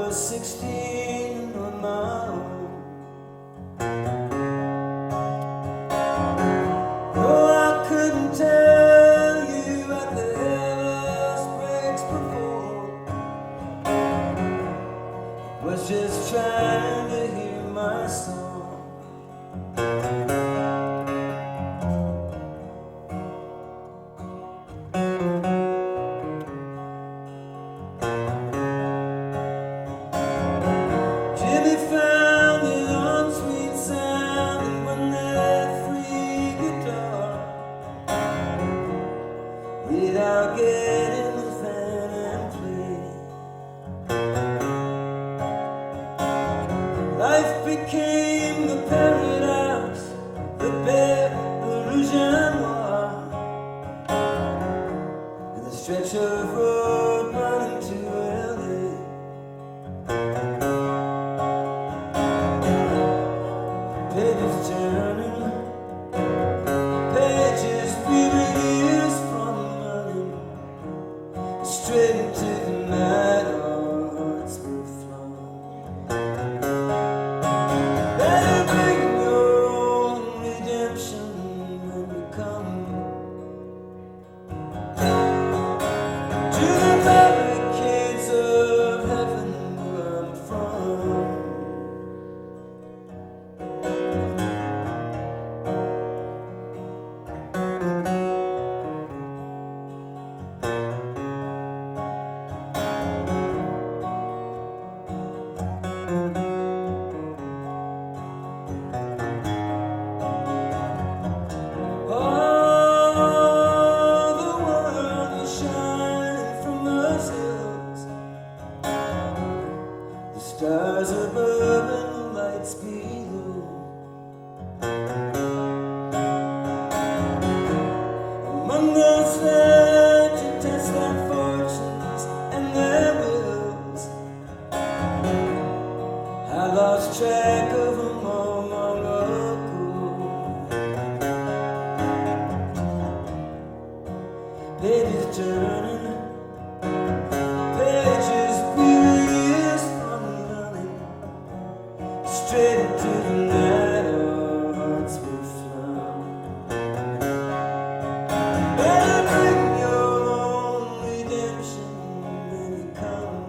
was 16 on my own. Oh, I couldn't tell you what the hell breaks before. Was just trying to hear my song. Without getting the fan and play, life became the paradox, the bed, the rouge and noir, and the stretch of road running to LA. Pages turning, pages weaving years from straight into the night, our hearts were flown. Better bring your own redemption when you come to the barricades of heaven where I'm from. Stars above and the lights below. Among those that to test their fortunes and their wills, I lost track of them all long ago. Pages turning, pages weary straight into the night, our hearts will fly. Better bring your own redemption when you come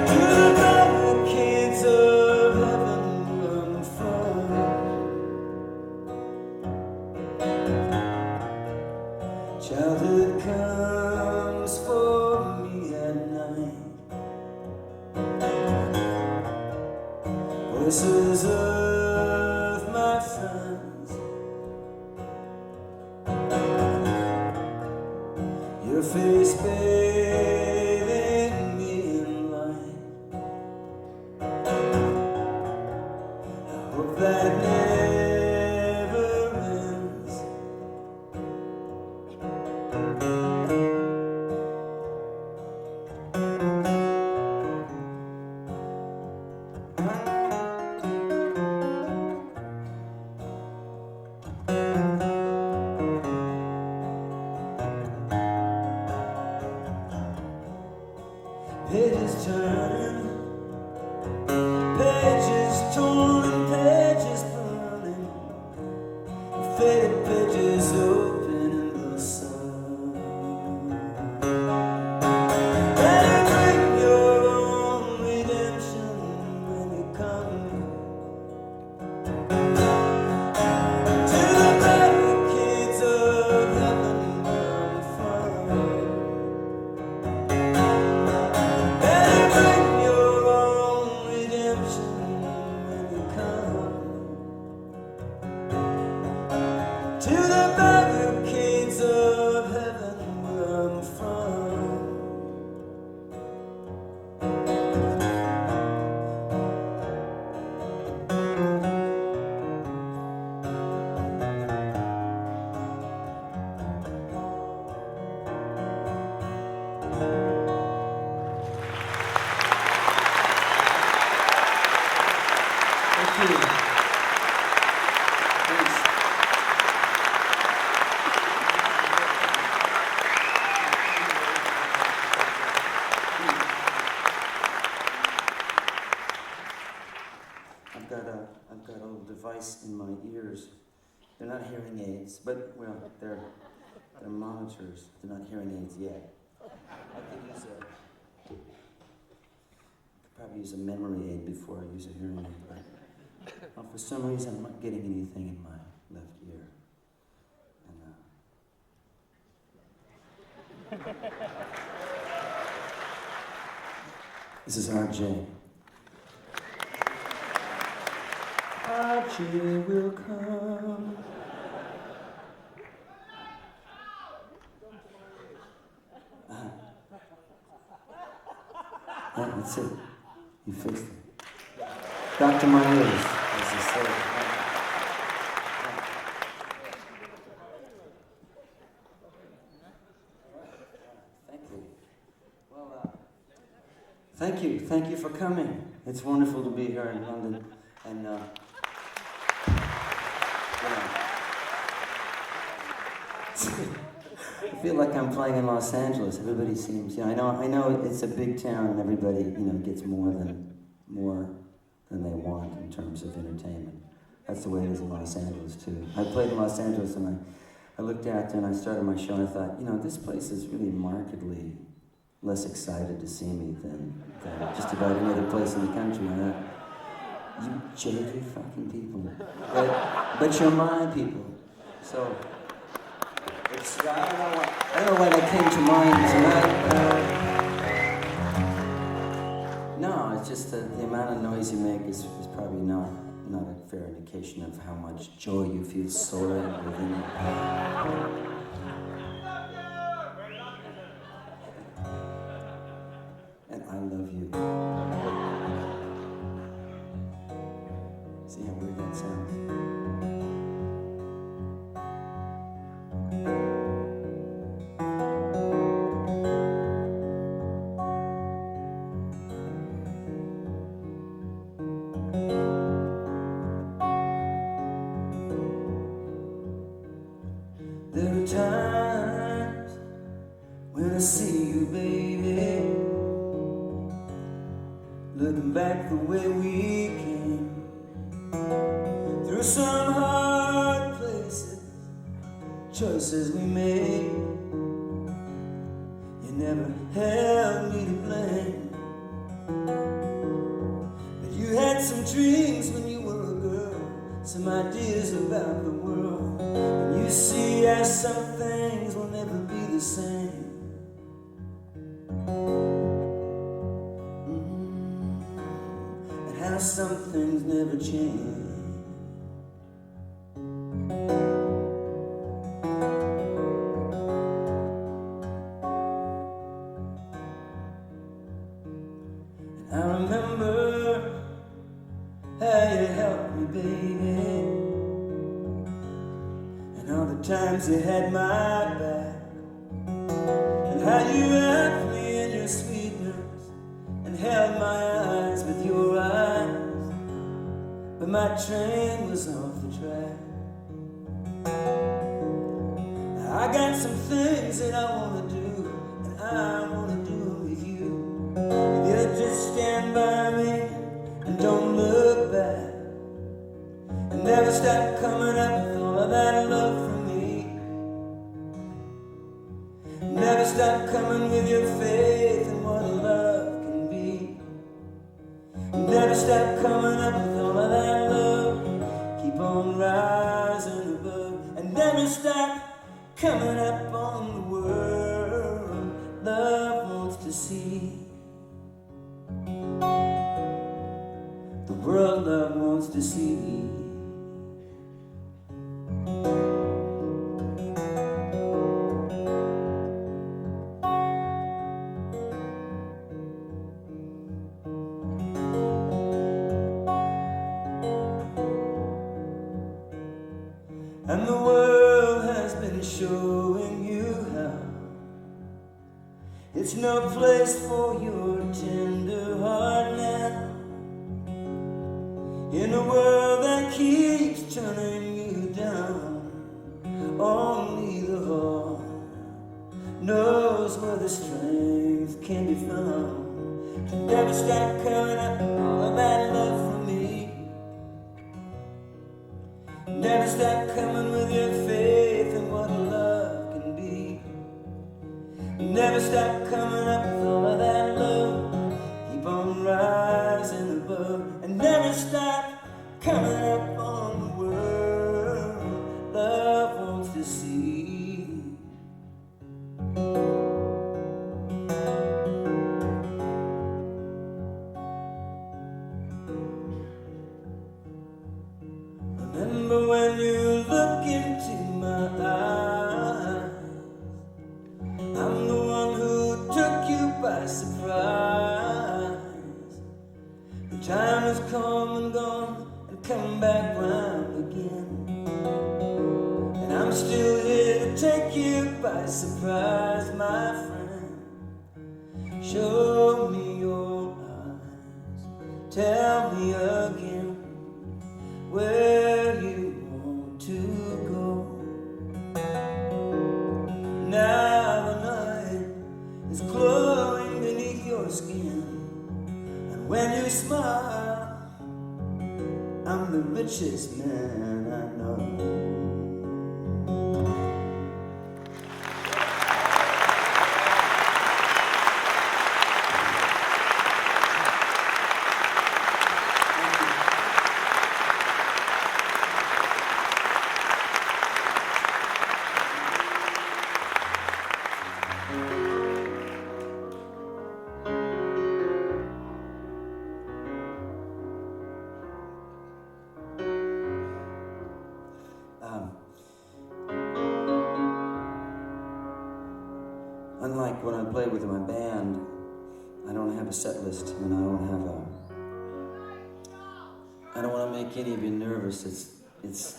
to the barricades of heaven where I'm from. Childhood comes for me at night. Voices of my friends, your face bathing me in light. I hope that never ends. Pages turning, pages torn and pages burning, faded pages open in the sun. Better bring your own redemption when you come to the barricades of heaven where I'm from. Bring your own redemption when you come to the barricades of heaven where I'm from. Thank you. Thanks. I've got a little device in my ears. They're not hearing aids, but, well, they're monitors. They're not hearing aids yet. I could probably use a memory aid before I use a hearing aid, but for some reason I'm not getting anything in my left ear. And, this is RJ. RJ will come. That's it. You fixed it. Dr. Myers, as he said. Thank you. Well, thank you for coming. It's wonderful to be here in London, and I feel like I'm playing in Los Angeles. Everybody seems, I know it's a big town, and everybody, gets more than they want in terms of entertainment. That's the way it is in Los Angeles too. I played in Los Angeles, and I looked out there and I started my show, and I thought, this place is really markedly less excited to see me than just about any other place in the country. And I thought, you jaded fucking people, but you're my people. So. I don't know why that came to mind tonight. No, it's just the amount of noise you make is probably not a fair indication of how much joy you feel soaring within you. And I love you. See how weird that sounds? Times when I see you, baby, looking back the way we came, through some hard places, choices we made. You never held me to blame, but you had some dreams when you were a girl, some ideas about the world. You see how some things will never be the same. And how some things never change. And I remember how you helped me, baby. All the times you had my back, and how you wrapped me in your sweetness and held my eyes with your eyes, but my train was off the track. I got some things that I want to do, and I want to do them with you. If you just stand by me and don't look back, and never stop coming up with all of that love from me. Never stop coming with your faith in what love can be. Never stop coming up with all of that love. Keep on rising above, and never stop coming up on the world love wants to see. The world love wants to see. And the world has been showing you how it's no place for your tender heart now. In a world that keeps turning you down, only the heart knows where the strength can be found. To never stop coming up all of that love from me. stop coming up with all of that love. Keep on rising above and never stop coming up on the world love wants to see. Remember when you look into my eyes, I'm the one who took you by surprise. The time has come and gone and come back round again, and I'm still here to take you by surprise, my friend. Show me your eyes, tell me again where you want to go. Now the night is glowing beneath your skin, and when you smile, I'm the richest man I know. Unlike when I play with my band, I don't have a set list, and I don't want to make any of you nervous. It's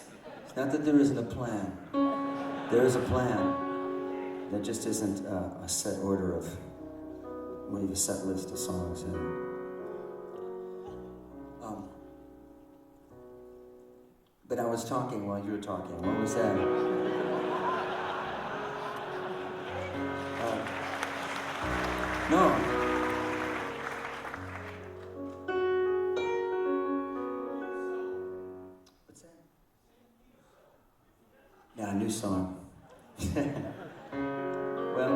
not that there isn't a plan. There is a plan. There just isn't a set order of, we have a set list of songs. But I was talking while you were talking. What was that? No. What's that? Yeah, a new song. Well,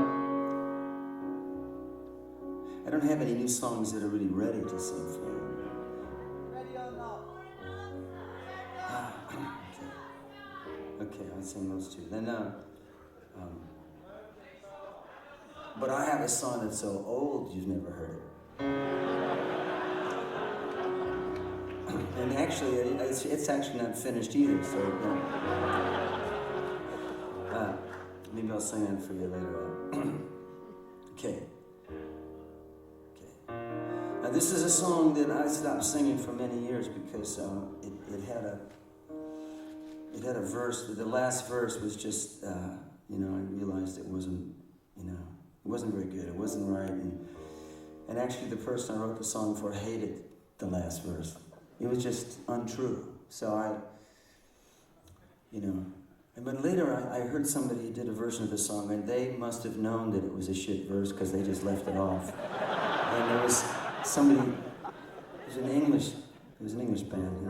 I don't have any new songs that are really ready to sing for you. Ready or not? Okay, I'll sing those two. Then, but I have a song that's so old you've never heard it. And actually, it's actually not finished either, so maybe I'll sing it for you later. Okay. Now this is a song that I stopped singing for many years because it had a verse. The last verse was just, I realized it wasn't very good. It wasn't right. And actually the person I wrote the song for hated the last verse. It was just untrue. So but later I heard somebody who did a version of the song, and they must have known that it was a shit verse because they just left it off. And there was somebody, it was an English band,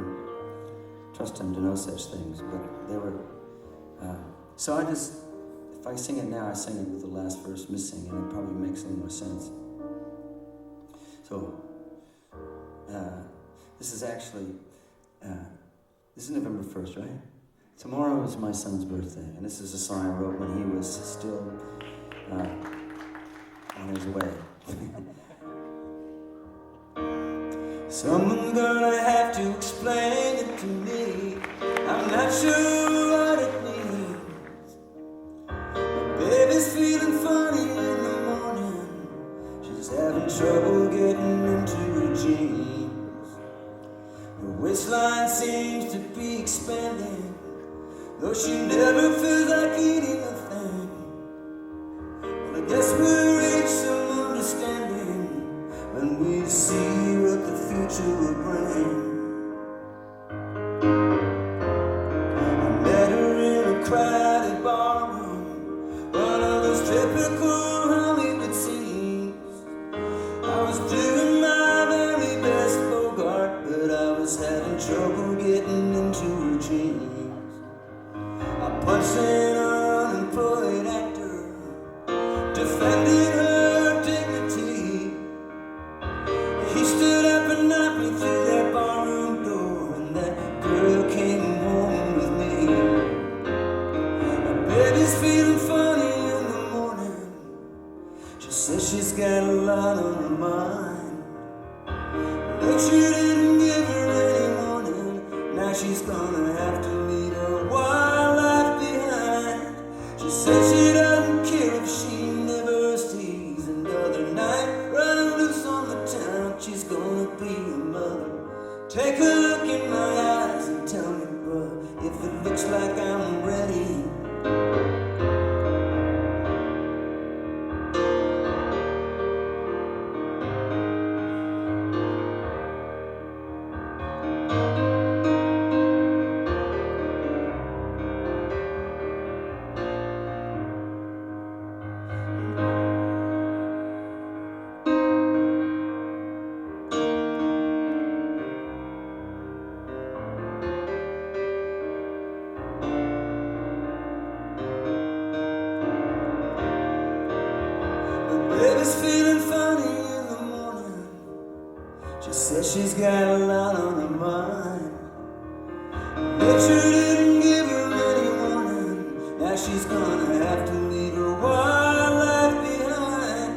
trust them to know such things, but they were, so if I sing it now, I sing it with the last verse missing, and it probably makes a little more sense. So, this is November 1st, right? Tomorrow is my son's birthday, and this is a song I wrote when he was still on his way. Someone's gonna have to explain it to me. I'm not sure what it means. My baby's feeling funny in the morning. She's having trouble getting into her jeans. Her waistline seems to be expanding, though she never feels like eating a thing. Well, I guess we'll reach some understanding when we see what the future will bring. I met her in a crowded barroom, one of those typical Hollywood scenes. I was doing my very best Bogart, but I was having trouble getting into her jeans. I punched an unemployed actor, defending her got a lot on her mind. Like she didn't give her any warning. Now she's gonna have to leave her wild life behind. She said she doesn't care if she never sees another night running loose on the town. She's gonna be a mother. Take a look in my eyes and tell me, brother, if it looks like I'm ready. Baby's feeling funny in the morning. She says she's got a lot on her mind. Nature didn't give her any warning. Now she's gonna have to leave her wild life behind.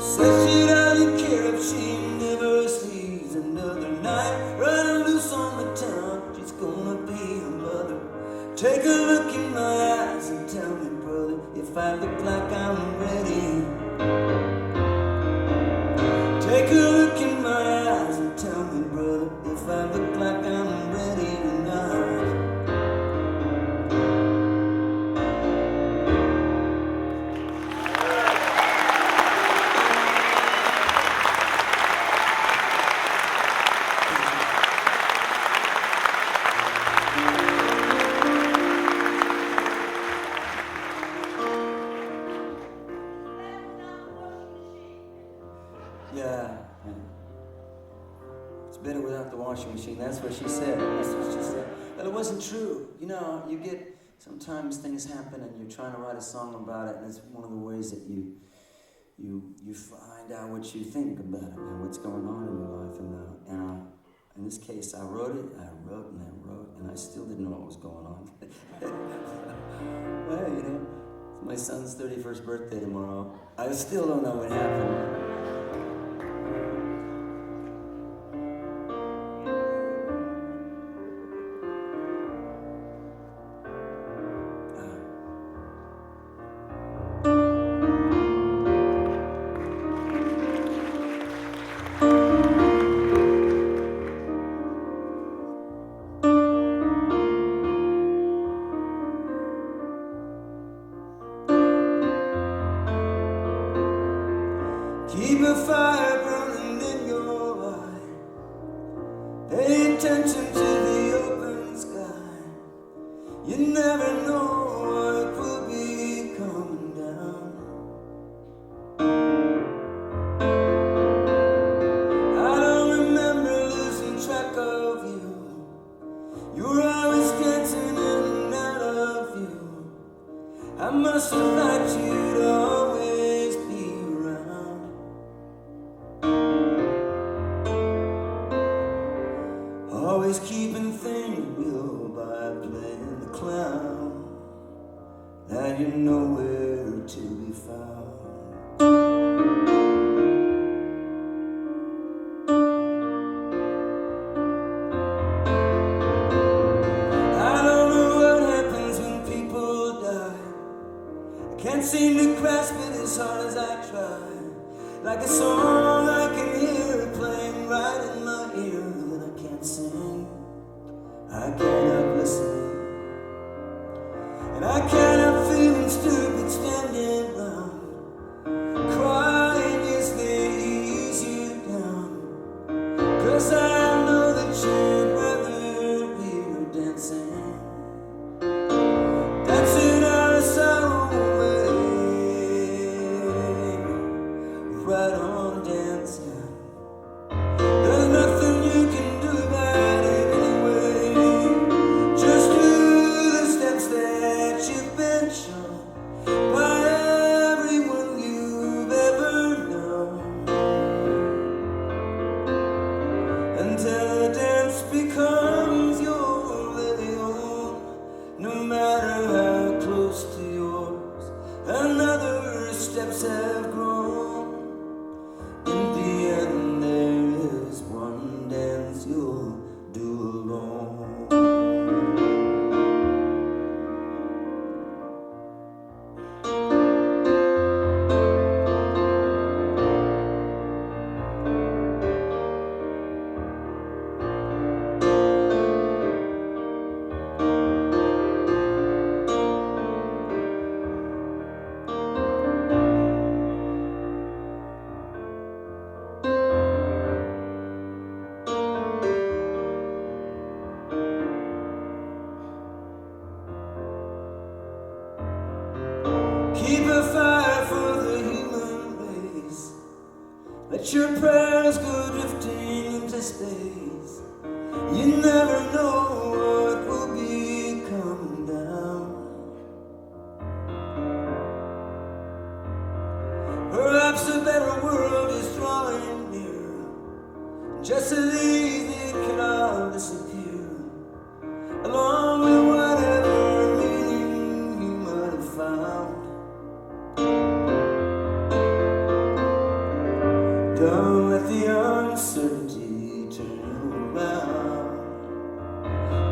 Says she doesn't care if she never sees another night running loose on the town. She's gonna be a mother. Take a look in my eyes and tell me, brother, if I look like I'm ready. Take a look in my eyes and tell me, brother, if I look like I'm ready or not. Yeah. It's better without the washing machine. That's what she said. That's what she said. But it wasn't true. You know, you get, sometimes things happen and you're trying to write a song about it, and it's one of the ways that you find out what you think about it and what's going on in your life. And in this case, I wrote, and I still didn't know what was going on. Well, you know, it's my son's 31st birthday tomorrow. I still don't know what happened. Keep a fire burning in your eye. Pay attention to the open sky. You never know what will be coming down. I don't remember losing track of you. You were always dancing in and out of you. I must have thought you'd always be around. Always keeping things real by playing the clown. Now you're nowhere to be found. I don't know what happens when people die. I can't seem to grasp it as hard as I try. Like a song I can hear playing right in my ear that I can't sing. I can't help listening, and I can't help feeling stupid standing around. Crying as they ease you down, 'cause I know that you'd rather we were dancing, dancing our sorrow away, right on dancing. There's nothing you can do about it anyway. Just do the steps that you've been shown by everyone you've ever known, until the dance becomes your very own. No matter how close to yours another steps have grown. Let your prayers go drifting into space. You never know what will be coming down. Perhaps a better world is drawing near. Just as easy it can all disappear, along with whatever meaning you might have found. Don't let the uncertainty turn you around.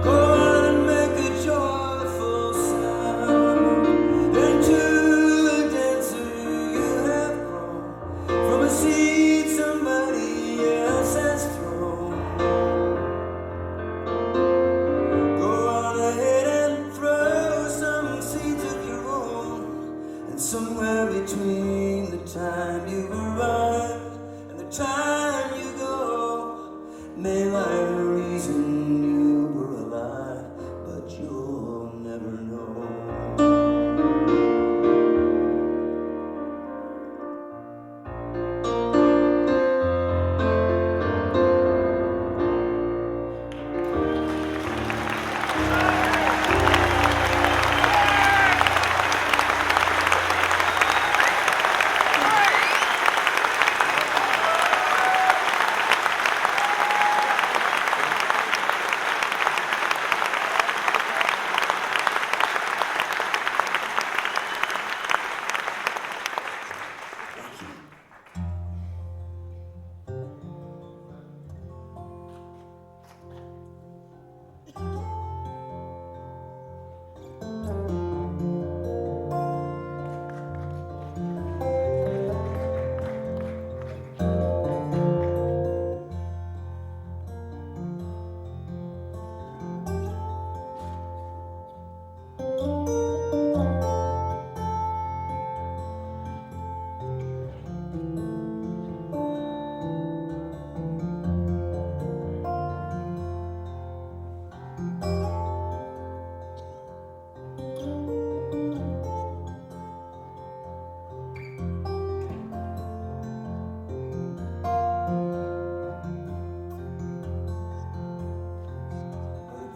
Go on and make a joyful sound into the dancer you have grown from a seed somebody else has thrown. Go on ahead and throw some seeds of your own, and somewhere between the time you arrive and the time you go may lie a reason you were alive, but you'll never know.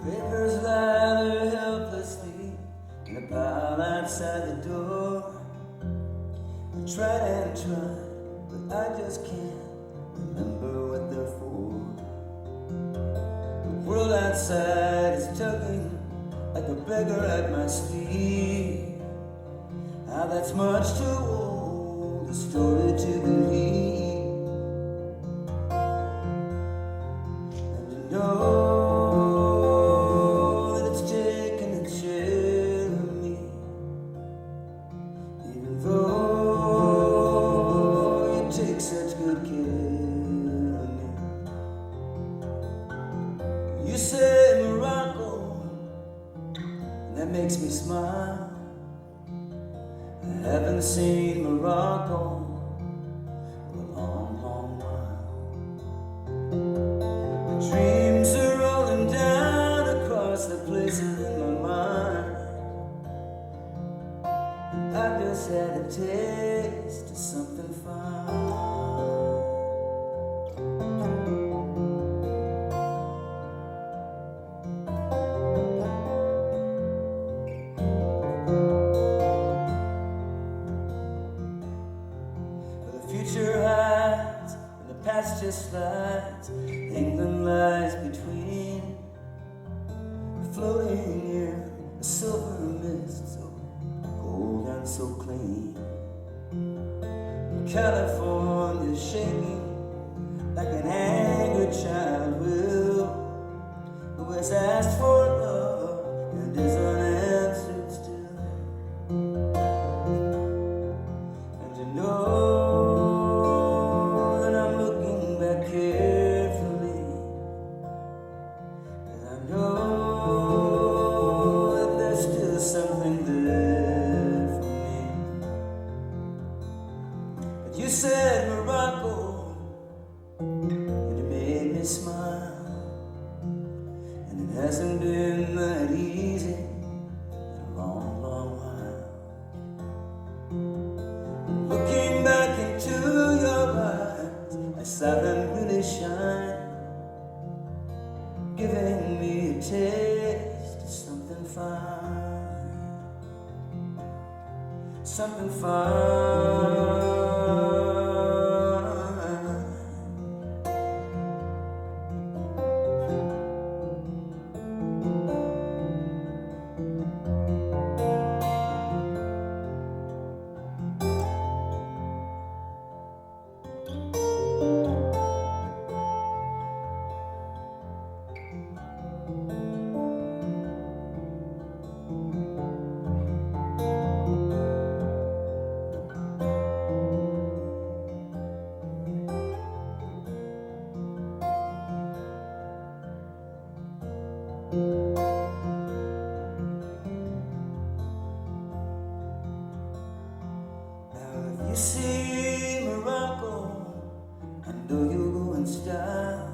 Papers lie there helplessly in a pile outside the door. I tried and tried, but I just can't remember what they're for. The world outside is tugging like a beggar at my sleeve. Ah, that's much too old a story to believe. And you know such good care of me. You say Morocco, and that makes me smile. I haven't seen Morocco for a long, long while. The dreams are rolling down across the places in my mind, and I just had a taste of something fine. Past just slides, England lies between, floating in a silver mist, so cold and so clean. California's shaking like an angry child will, who has asked for love and is unanswered still. And you know you said Morocco, and it made me smile, and it hasn't been that easy in a long, long while. Looking back into your eyes, silent really shine, giving me a taste of something fine, something fine. You see Morocco, I know you'll go in style.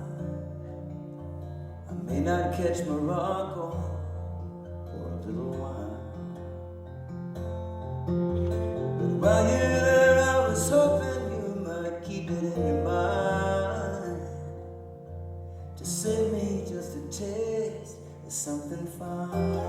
I may not catch Morocco for a little while, but while you're there I was hoping you might keep it in your mind to send me just a taste of something fine.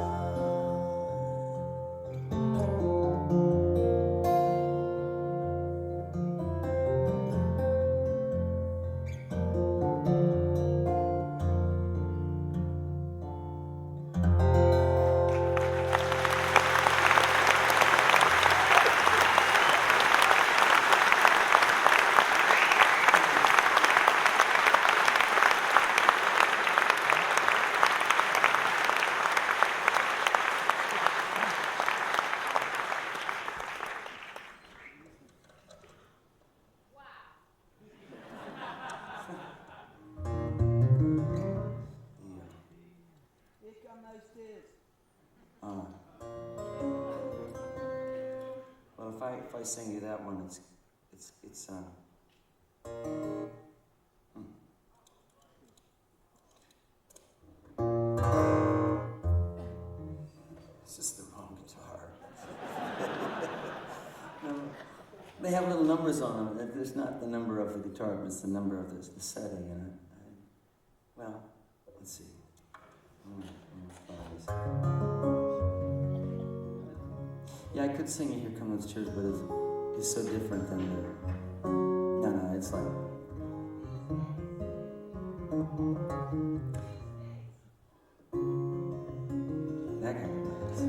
Well, if I sing you that one, it's It's just the wrong guitar. No, they have little numbers on them. There's not the number of the guitar, but it's the number of the setting in it. Well, let's see. Yeah, I could sing it, Here Come Those Tears, but it's so different than the... No, it's like... That kind of noise.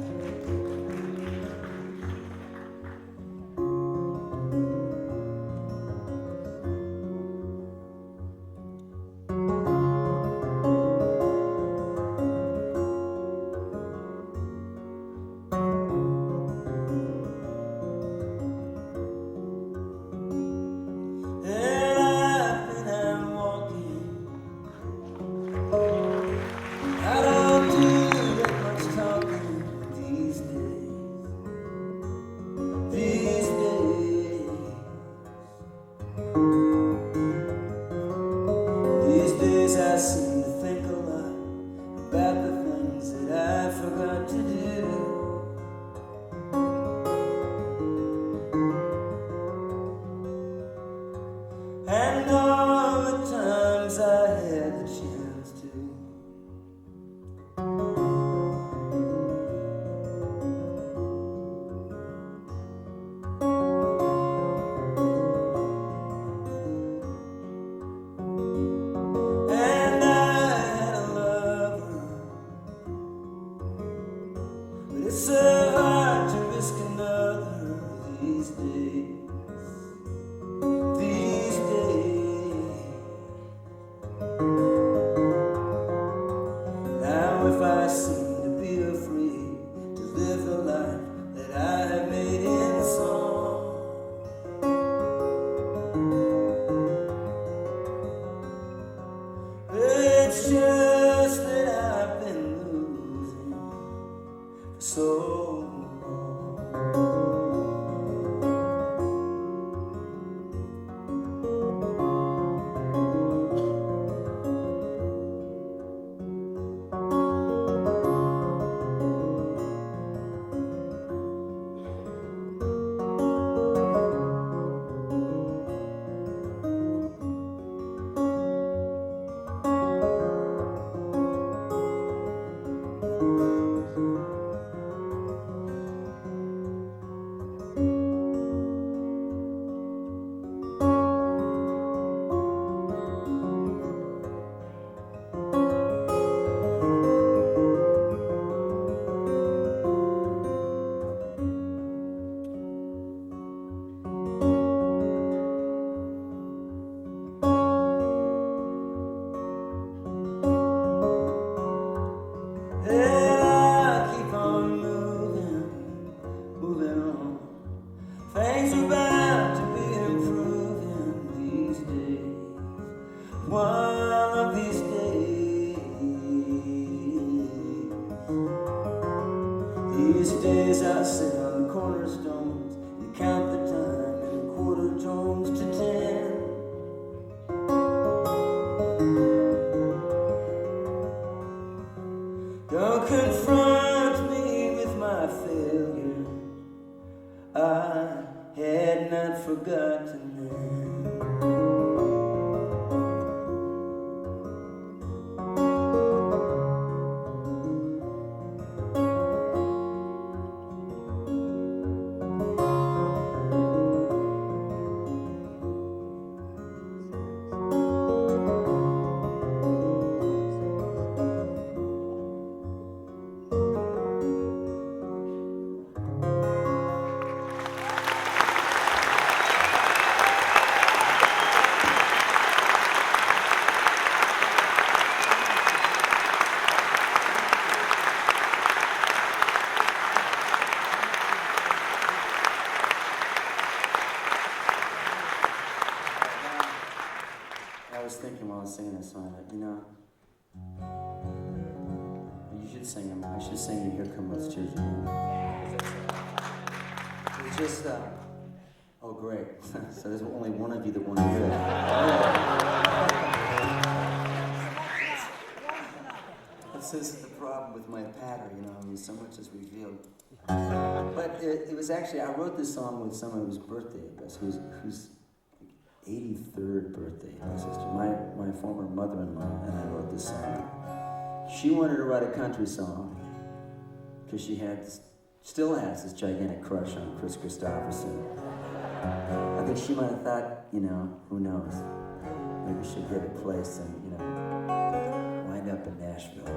And one of these days I sit on the cornerstones and count the time in quarter tones to 10. Don't confront me with my failure, I had not forgotten them. I was thinking while I was singing this song, like, you know, you should sing them. I should sing you Here Come Those Tears Again. It's just, oh great. So there's only one of you that want to hear it. This is the problem with my pattern, you know, I mean, so much is revealed. But it was actually, I wrote this song with someone whose birthday, I guess, who's 83rd birthday, my sister, my former mother-in-law, and I wrote this song. She wanted to write a country song because she still has this gigantic crush on Chris Christopherson. I think she might have thought, you know, who knows, maybe she'll get a place and, you know, wind up in Nashville.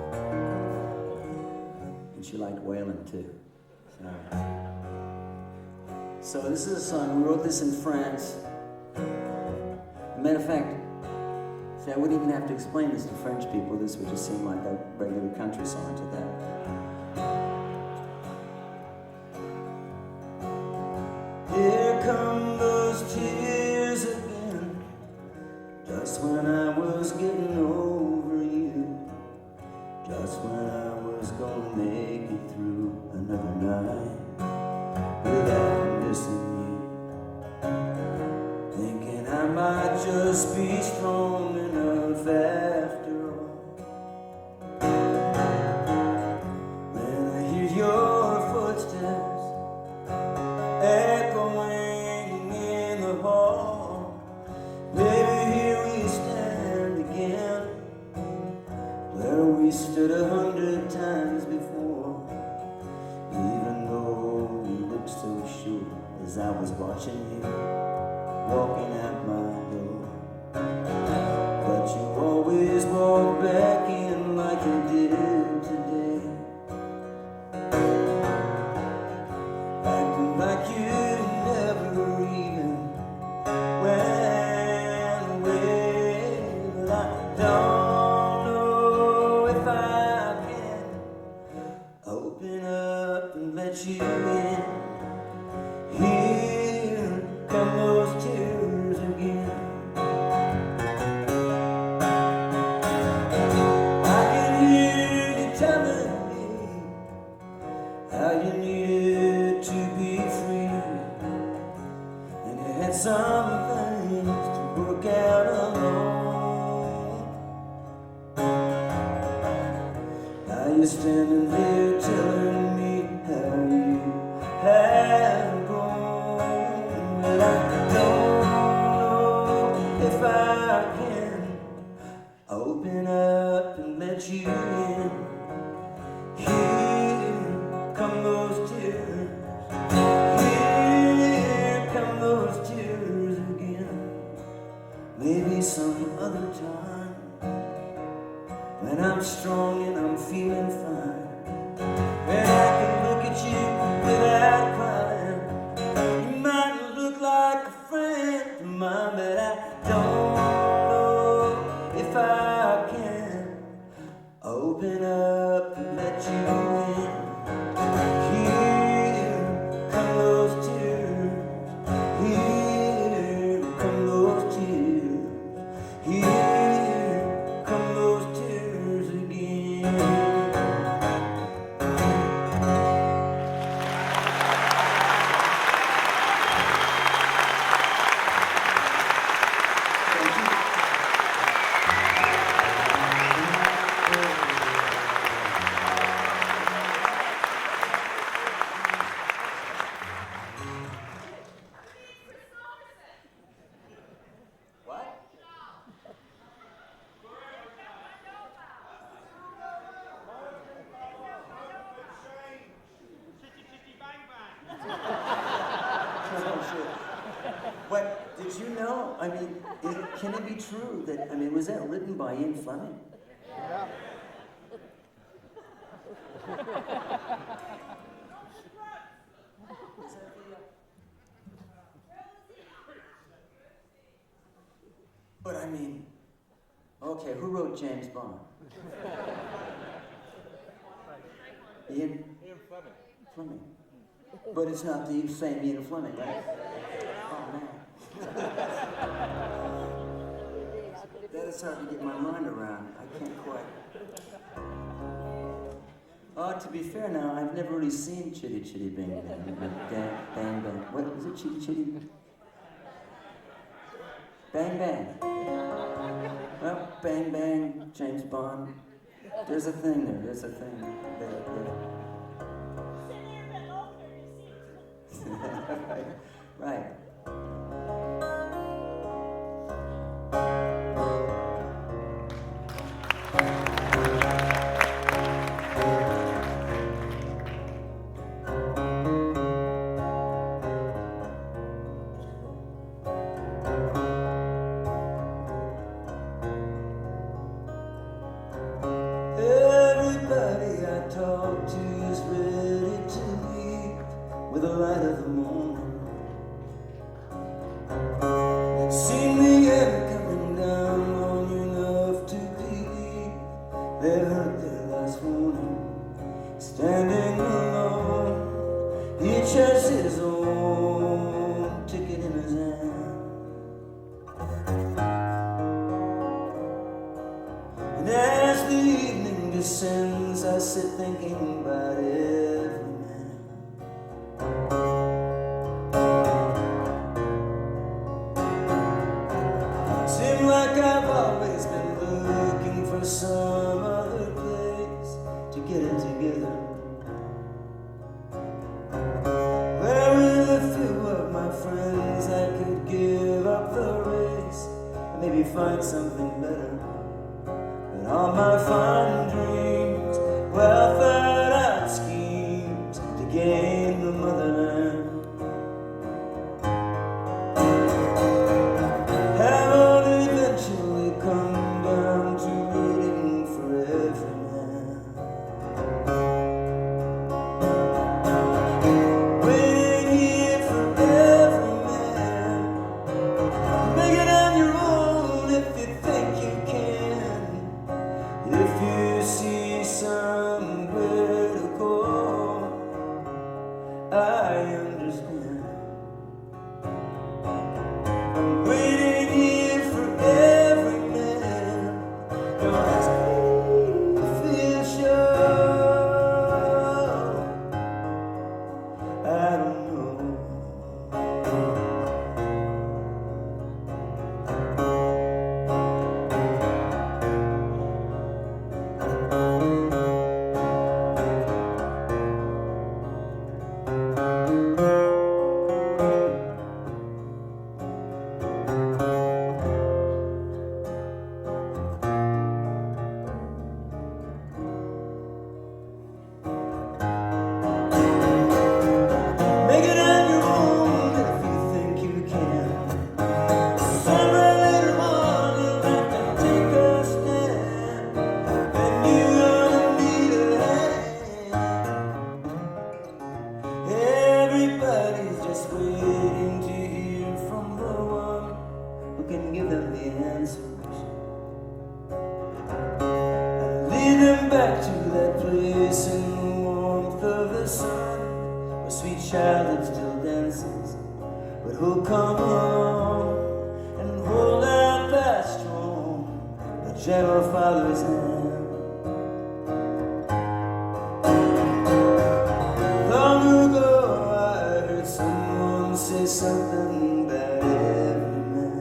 And she liked Waylon too. So this is a song, we wrote this in France. Matter of fact, see, I wouldn't even have to explain this to French people. This would just seem like a regular country song to them. Here come those tears again, just when I was getting over you, just when I was gonna make it through another night without missing you. Thinking I might just be strong enough after all. When I hear your footsteps echoing in the hall, baby, here we stand again, where we stood 100 times before. Even though you looked so sure as I was watching you walking out my door, but you always walk back in like you did today, acting like you never even went away. Well, I don't know if I can open up and let you in. Here come those tears again. I can hear you telling me how you needed to be free, and you had some things to work out alone. Now you're standing there telling me how you have grown. Well, I don't know if I can open up and let you in. Here come those tears. Here come those tears again. Maybe some other time, when I'm strong and I'm feeling fine, when I can look at you without crying. You might look like a friend of mine, but I don't know if I can open up and let you in. Here come those tears. Here come those tears. Here Did you know? I mean, can it be true that, I mean, was that written by Ian Fleming? Yeah. But I mean, okay, who wrote James Bond? Ian Fleming. But it's not the same Ian Fleming, right? Oh man. That is hard to get my mind around. I can't quite. To be fair now, I've never really seen Chitty Chitty Bang Bang. Bang Bang Bang. What is it, Chitty Chitty? Bang Bang. Well, Bang Bang, James Bond. There's a thing there. There's a thing there. Right. Everybody I talk to is ready to leave with the light of the morning. They've seen the end coming down long enough to believe they've heard their last warning. Standing alone, each has his own ticket in his hand. And as the evening descends, I sit thinking about Everyman. Seems like I've always been looking for some other place to get it together, where with a few of my friends I could give up the race and maybe find something better. But all my fine dreams, well thought out schemes to gain the motherland have all eventually come down to waiting for every man. Waiting here for every man. Make it on your own if you think you can. If you see somewhere to go, I understand. I'm waiting here for every man. Don't ask me to feel sure. I don't know. Make it on your own if you think you can. Somewhere later on you'll have to take a stand, and you're gonna need a hand. Everybody's just waiting to hear from the one who can give them the answers and lead them back to that place in the warmth of the sun, a sweet child that still dances, but who'll come along and hold out that strong, but gentle father's hand. Long ago I heard someone say something about every man.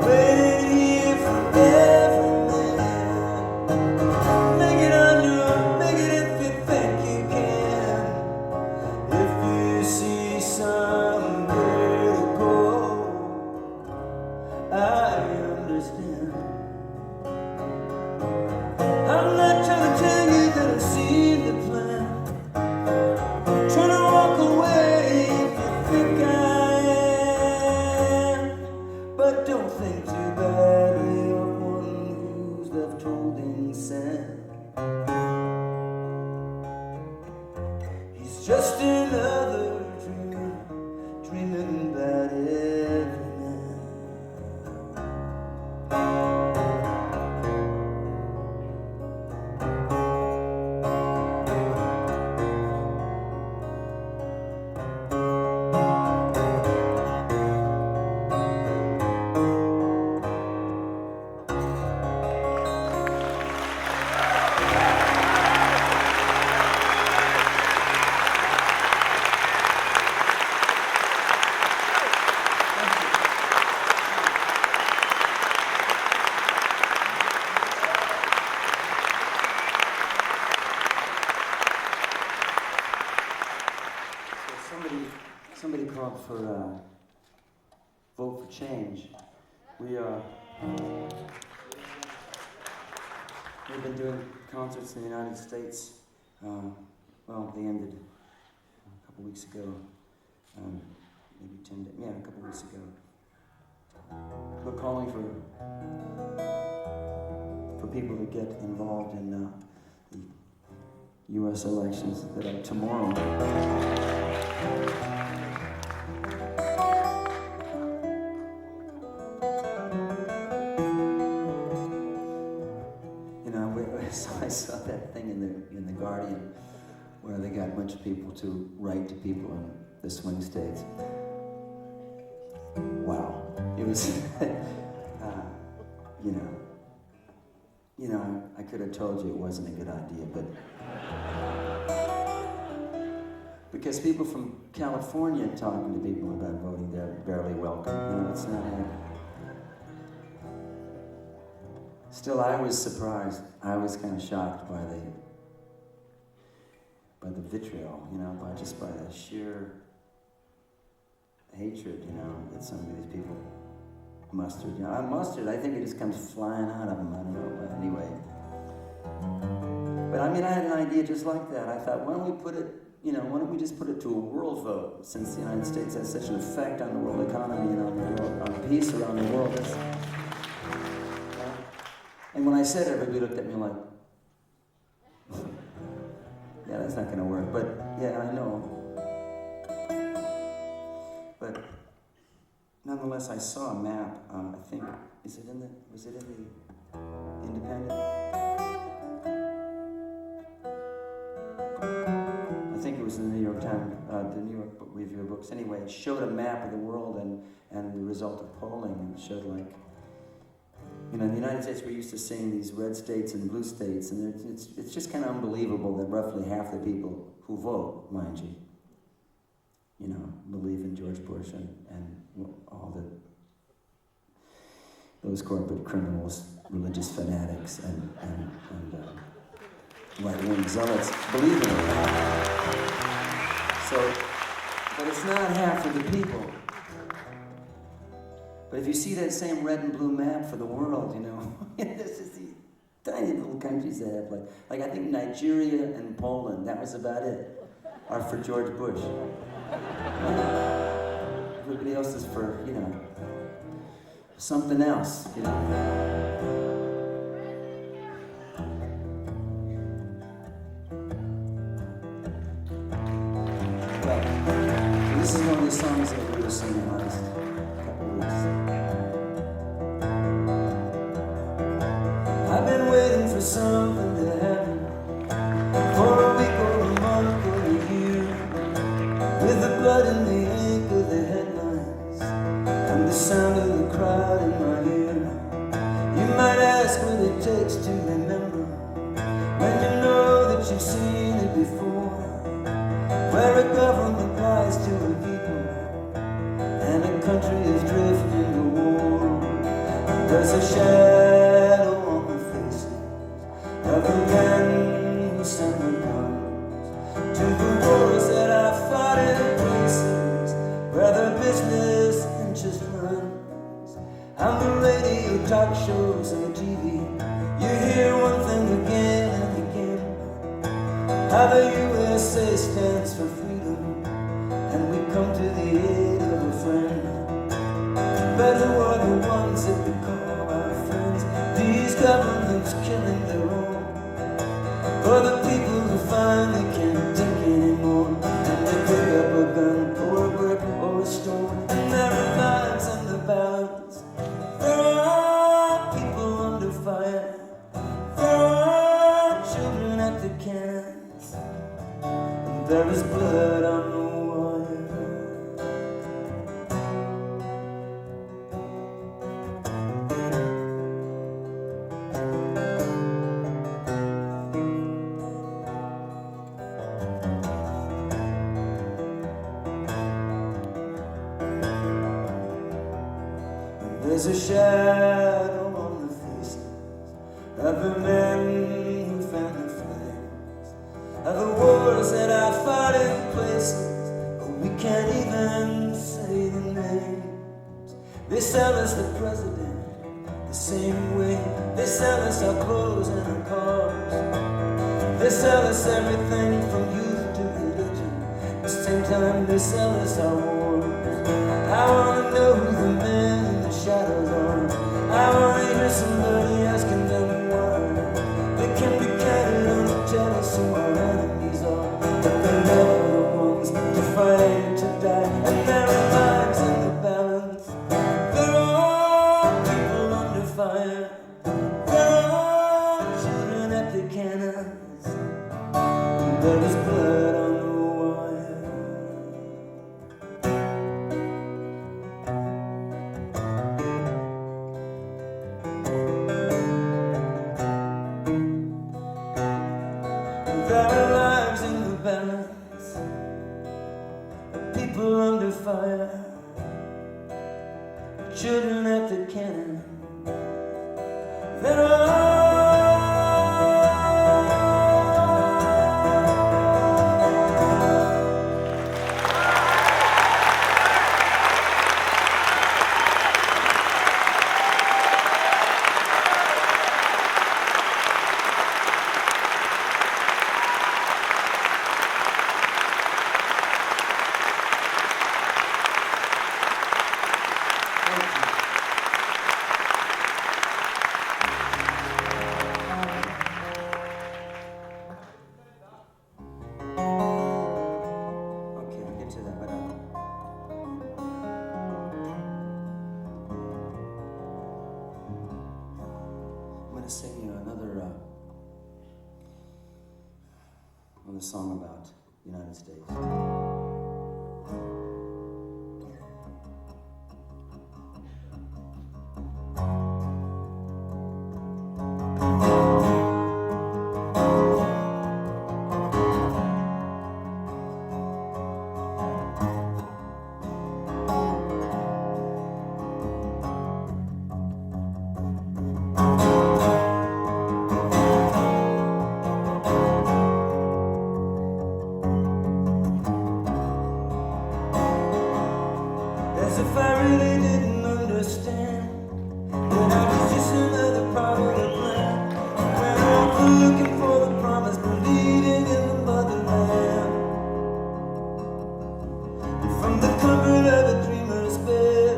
Waiting here for every man. Make it on your own, make it if you think you can. If you see somewhere to go, I am change. We've been doing concerts in the United States. Well, they ended a couple weeks ago. Maybe 10 days, yeah, a couple weeks ago. We're calling for people to get involved in the U.S. elections that are tomorrow. You know, I saw that thing in the Guardian where they got a bunch of people to write to people in the swing states. Wow, it was, you know, I could have told you it wasn't a good idea, but because people from California talking to people about voting, they're barely welcome. You know, it's not. Still, I was surprised. I was kind of shocked by the vitriol, you know, by the sheer hatred, you know, that some of these people mustered. You know, mustard, I think it just comes flying out of them, I don't know, but anyway. But I mean, I had an idea just like that. I thought, why don't we put it, you know, why don't we just put it to a world vote, since the United States has such an effect on the world economy and on peace around the world. And when I said it, everybody looked at me like, yeah, that's not gonna work, but yeah, I know. But nonetheless, I saw a map, I think, was it in the Independent? I think it was in the New York Times, the New York Review of Books. Anyway, it showed a map of the world and the result of polling, and it showed like, you know, in the United States, we're used to seeing these red states and blue states, and it's just kind of unbelievable that roughly half the people who vote, mind you, you know, believe in George Bush and all those corporate criminals, religious fanatics, and right-wing zealots believe in it. So, but it's not half of the people. But if you see that same red and blue map for the world, you know, there's just these tiny little countries that have like I think Nigeria and Poland, that was about it, are for George Bush. Everybody else is for, you know, something else, you know. Well, this is one of the songs that we were singing last couple of weeks. I've been waiting for something to happen for a week or a month or a year, with the blood in the ink of the headlines and the sound of the crowd in my ear. You might ask what it takes to remember when you know that you've seen it before, where a government lies to a people and a country is drifting to war. There's a shadow on the faces of the men who sent the guns to the wars that I fought in places where the business interest runs. On the radio, talk shows, and TV, you hear one thing again and again, how the USA stands for freedom, and we come to the aid of a friend. But who are the ones that we call our friends? These governments killing their own, or the people who finally can't take anymore, and they pick up a gun or a brick or a stone, and there are lives and the balance. There are people under fire, there are children at the cans, and there is blood on the wire. There's a shadow on the faces of the men who fan the flames of the wars that I fought in places, but we can't even say the names. They sell us the president the same way they sell us our clothes and our cars. They sell us everything from youth to religion. At the same time they sell us our wars. I wanna know who the men in the shadows are. I wanna hear somebody asking them why. They can be counted on the jealous who our enemies are, but they're never the ones to fight to die. And there are lives in the balance. They're all people under fire. They're all children at the cannons. And there is blood on the wire. There are lives in the balance. People under fire. Children at the cannon. They're all okay, I'll get to that, but I'm gonna sing you another song about the United States. As if I really didn't understand that I was just another part of the plan. When I'm looking for the promise, believing in the motherland. And from the comfort of a dreamer's bed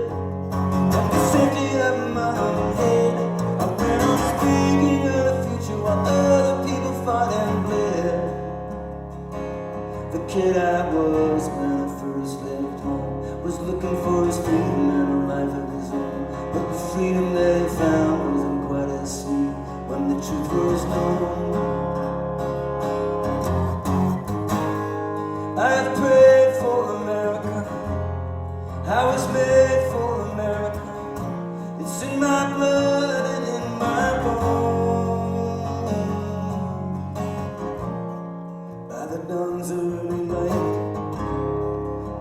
and the safety of my own head, I went on speaking of the future while other people fought and bled. The kid I was when I first left home was looking for his freedom and a life of his own. But the freedom that he found wasn't quite as sweet when the truth was known. I have prayed for America. I was made for America. It's in my blood and in my bones. By the dawn's early light,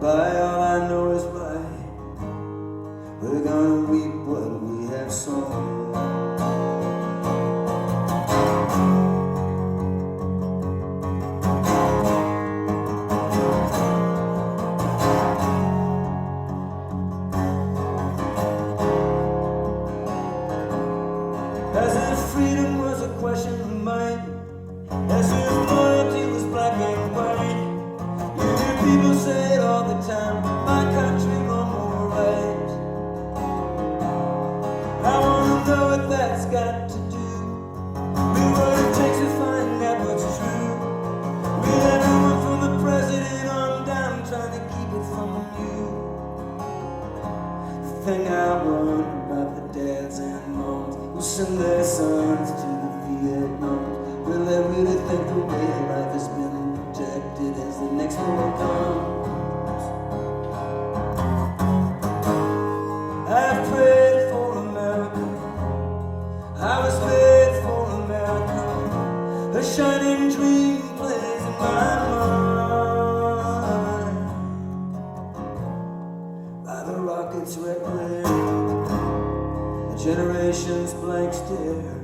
by all I know is right, we're gonna reap what we have sown. As if freedom was a question of might, as if loyalty was black and white. You hear people say it all the time, my country no more right. I wanna know what that's got to do with what it takes to find out what's true. With everyone from the president on down trying to keep it from you. The thing I wonder about the dads and moms who send their sons to the Vietnam. Will they really think the way life has been projected as the next war comes? I've prayed for America. I was made for America. A shining dream plays in my mind. By the rocket's red glare, a generation's blank stare.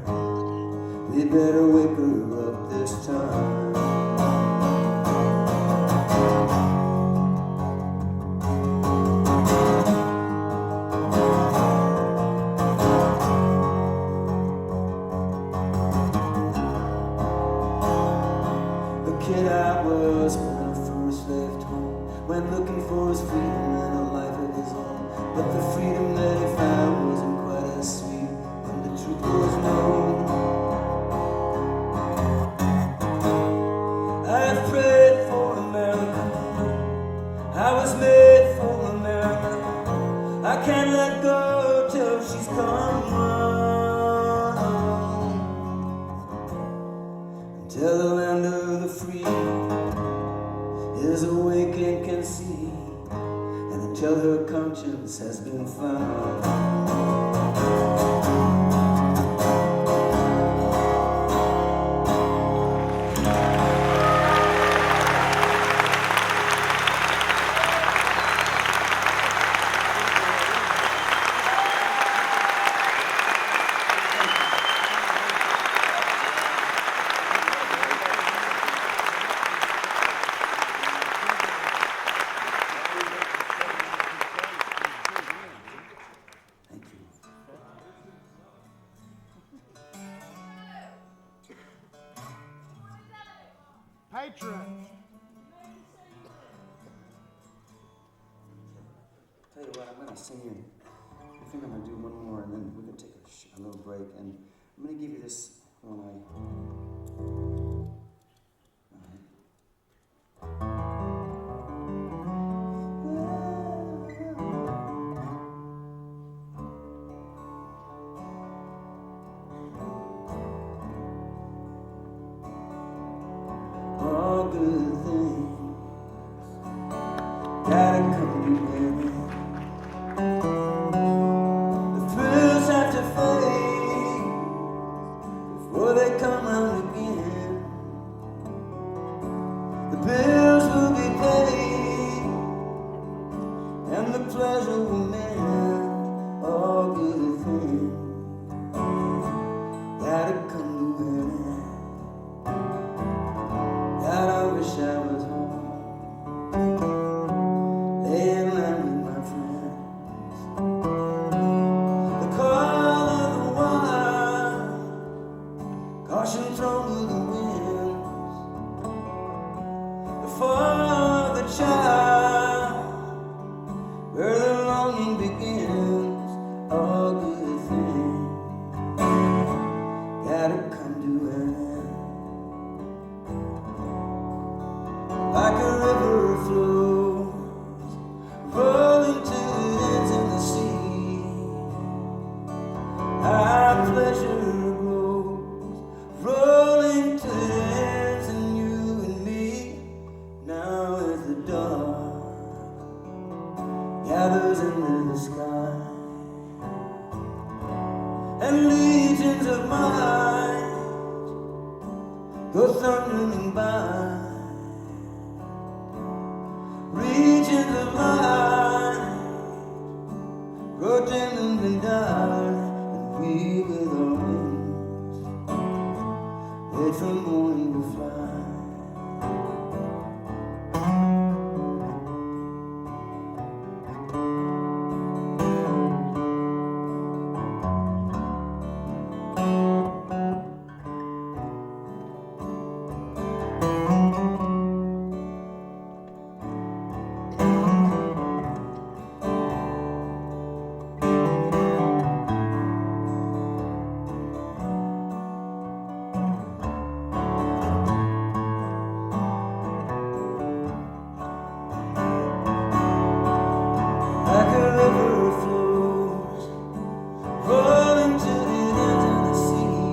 We better wake her up this time. dream that he found wasn't quite as sweet when the truth was known. I have prayed for America, I was made for America. I can't let go till she's come home. Until the land of the free is awake and can see, and until her conscience has been found. Patron. Tell you what, I'm going to sing you. I think I'm going to do one more, and then we're going to take a little break. And I'm going to give you this one all good things gotta come together. The thrills have to fade before they come round again. The bills will be paid and the pleasure will mend. All good things gotta come together. God, I wish I was home, laying down with my friends. The call of the wild, caution thrown to the winds. The fall of the child, where the longing begins. All good things gotta come to an end. Like a river flows, rolling to it ends in the sea. Our pleasure grows, rolling to it ends in you and me. Now as the dark gathers into the sky, and legions of minds go thundering by. Regions of light grow dim and die, and we with our wings wait for morning to fly. Like a river flows, rolling to the ends of the sea.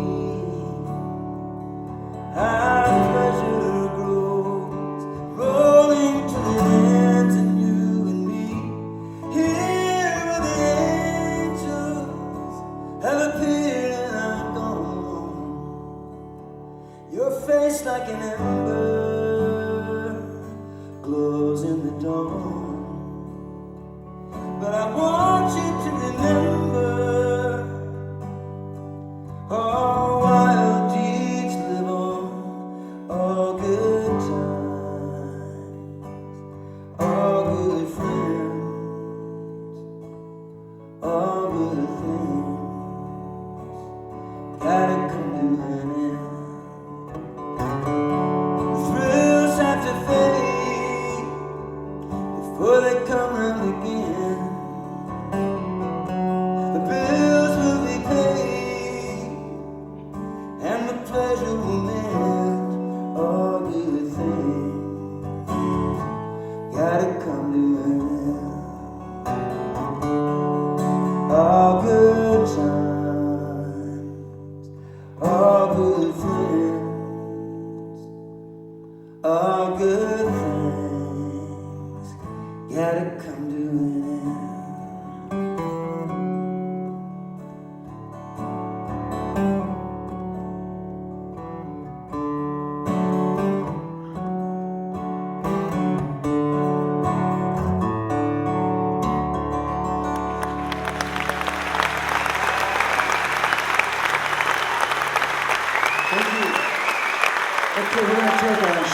Our pleasure grows, rolling to the ends in you and me. Here where the angels have appeared and are gone. Your face like an ember glows in the dawn. But I want you to remember, all wild deeds live on, all good times, all good friends, all good things gotta come to an end. The thrills have to fade before they come round again.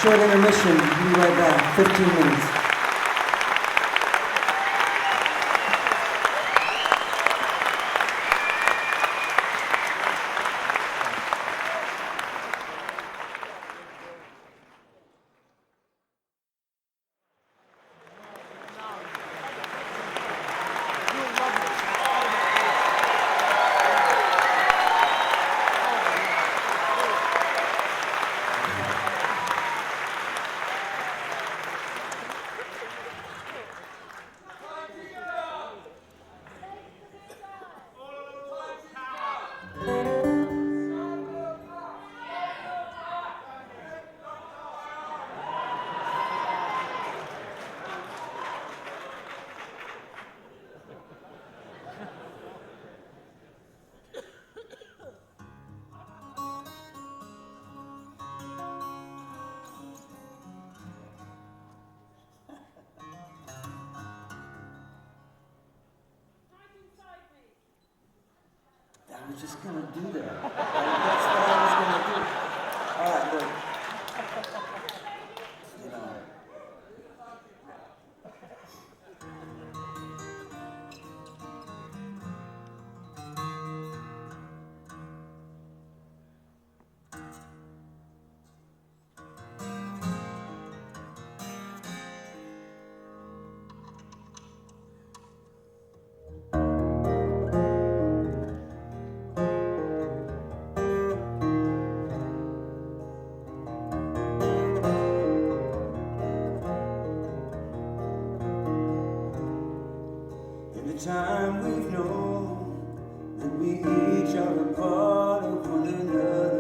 short intermission. We'll be right back. 15 minutes. I was just gonna do that. That's what I was gonna do. All right, look. You know. Time we've known that we each are a part of one another.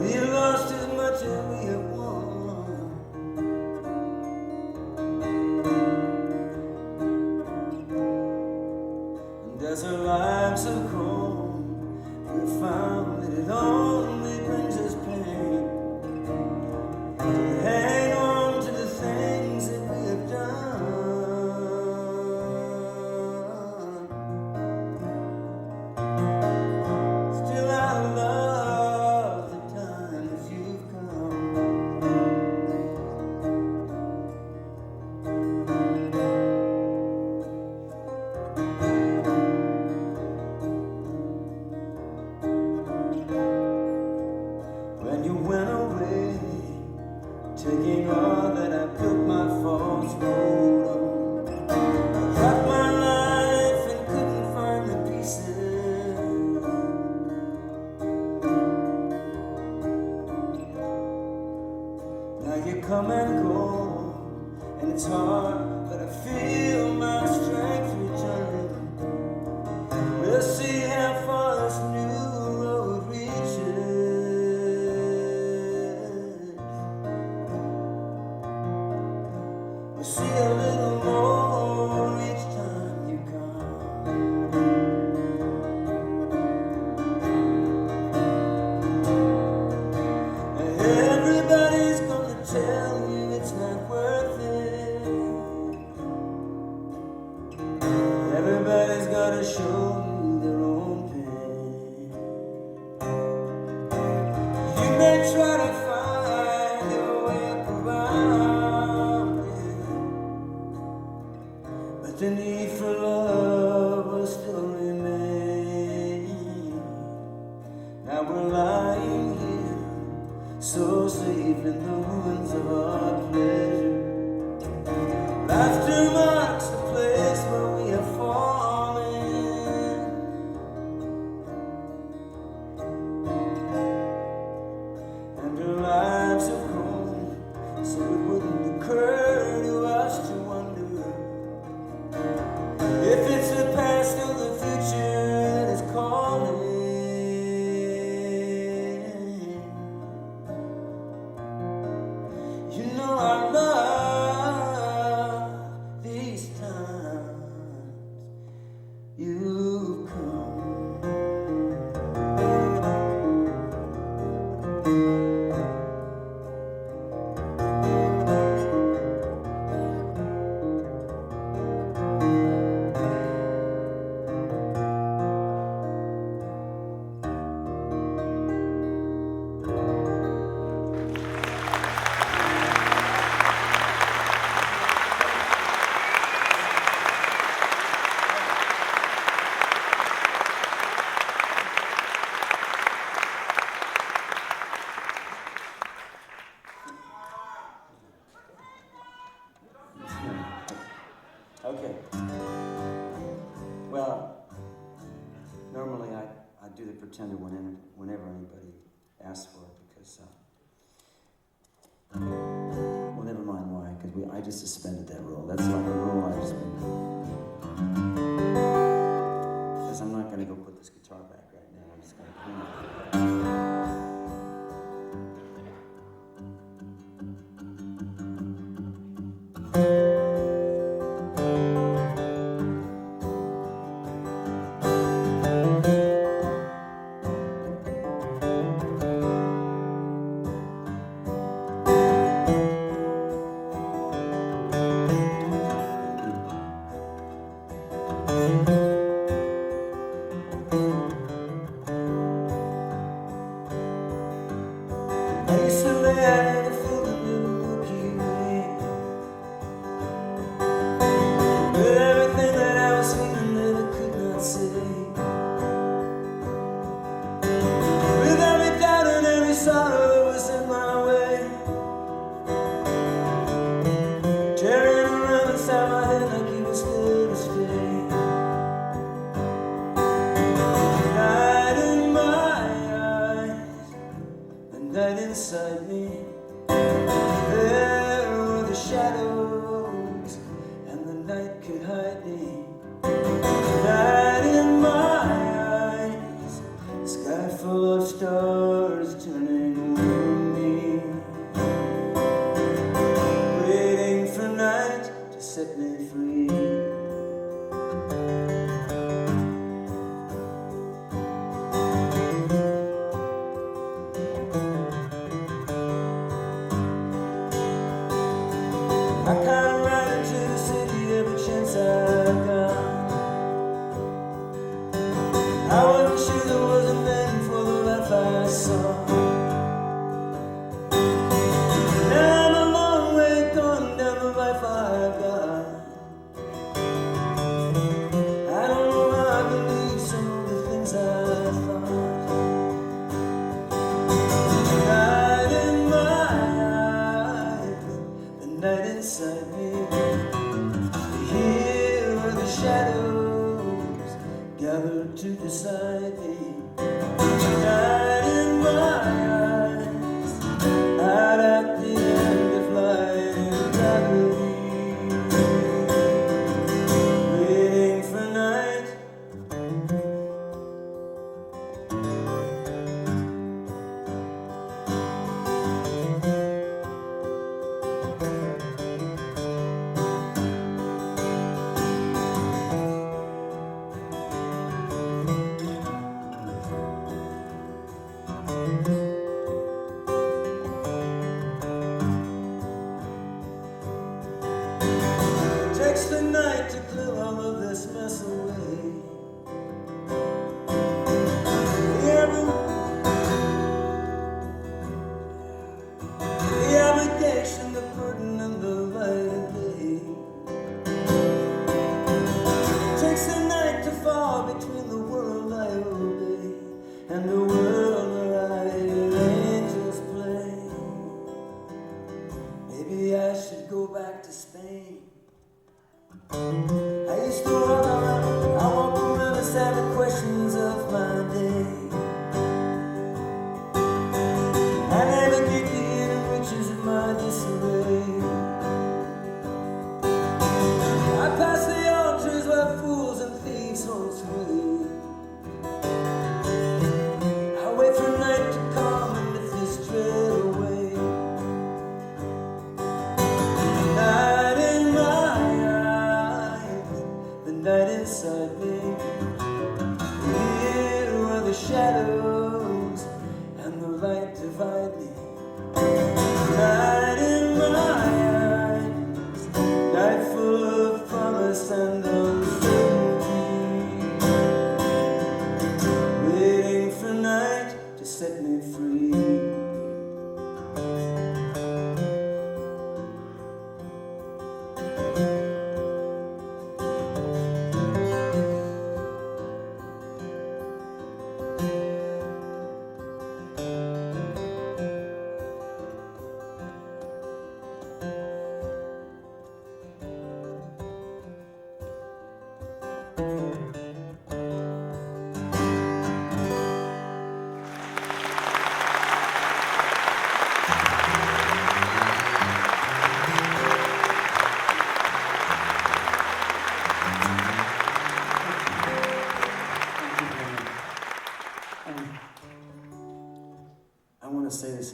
We have lost as much as we have won. And as our lives have grown, we've found that it only brings us pain. To hang on to the things that we have done. Taking all that I built my false road on. I dropped my life and couldn't find the pieces. Now you come and go, and it's hard, but I feel my strength returning. We'll see how far this new road reaches. See a little more each time you come. Everybody's gonna tell you it's not worth it. Everybody's gotta show you their own pain. You may try to find your way up around it, but the need for love will still remain. Now we're lying here, so safe in the ruins of our pleasure. Laughter marks the place where we have fallen, and our lives have grown, so it wouldn't occur to us to wonder if it's the past or the future that is calling. You know I love these times you've come. tender whenever anybody asks for it because, well, never mind why, because I just suspended that rule. That's like a rule I just made. Because I'm not going to go put this guitar back right now. I'm just going to clean it.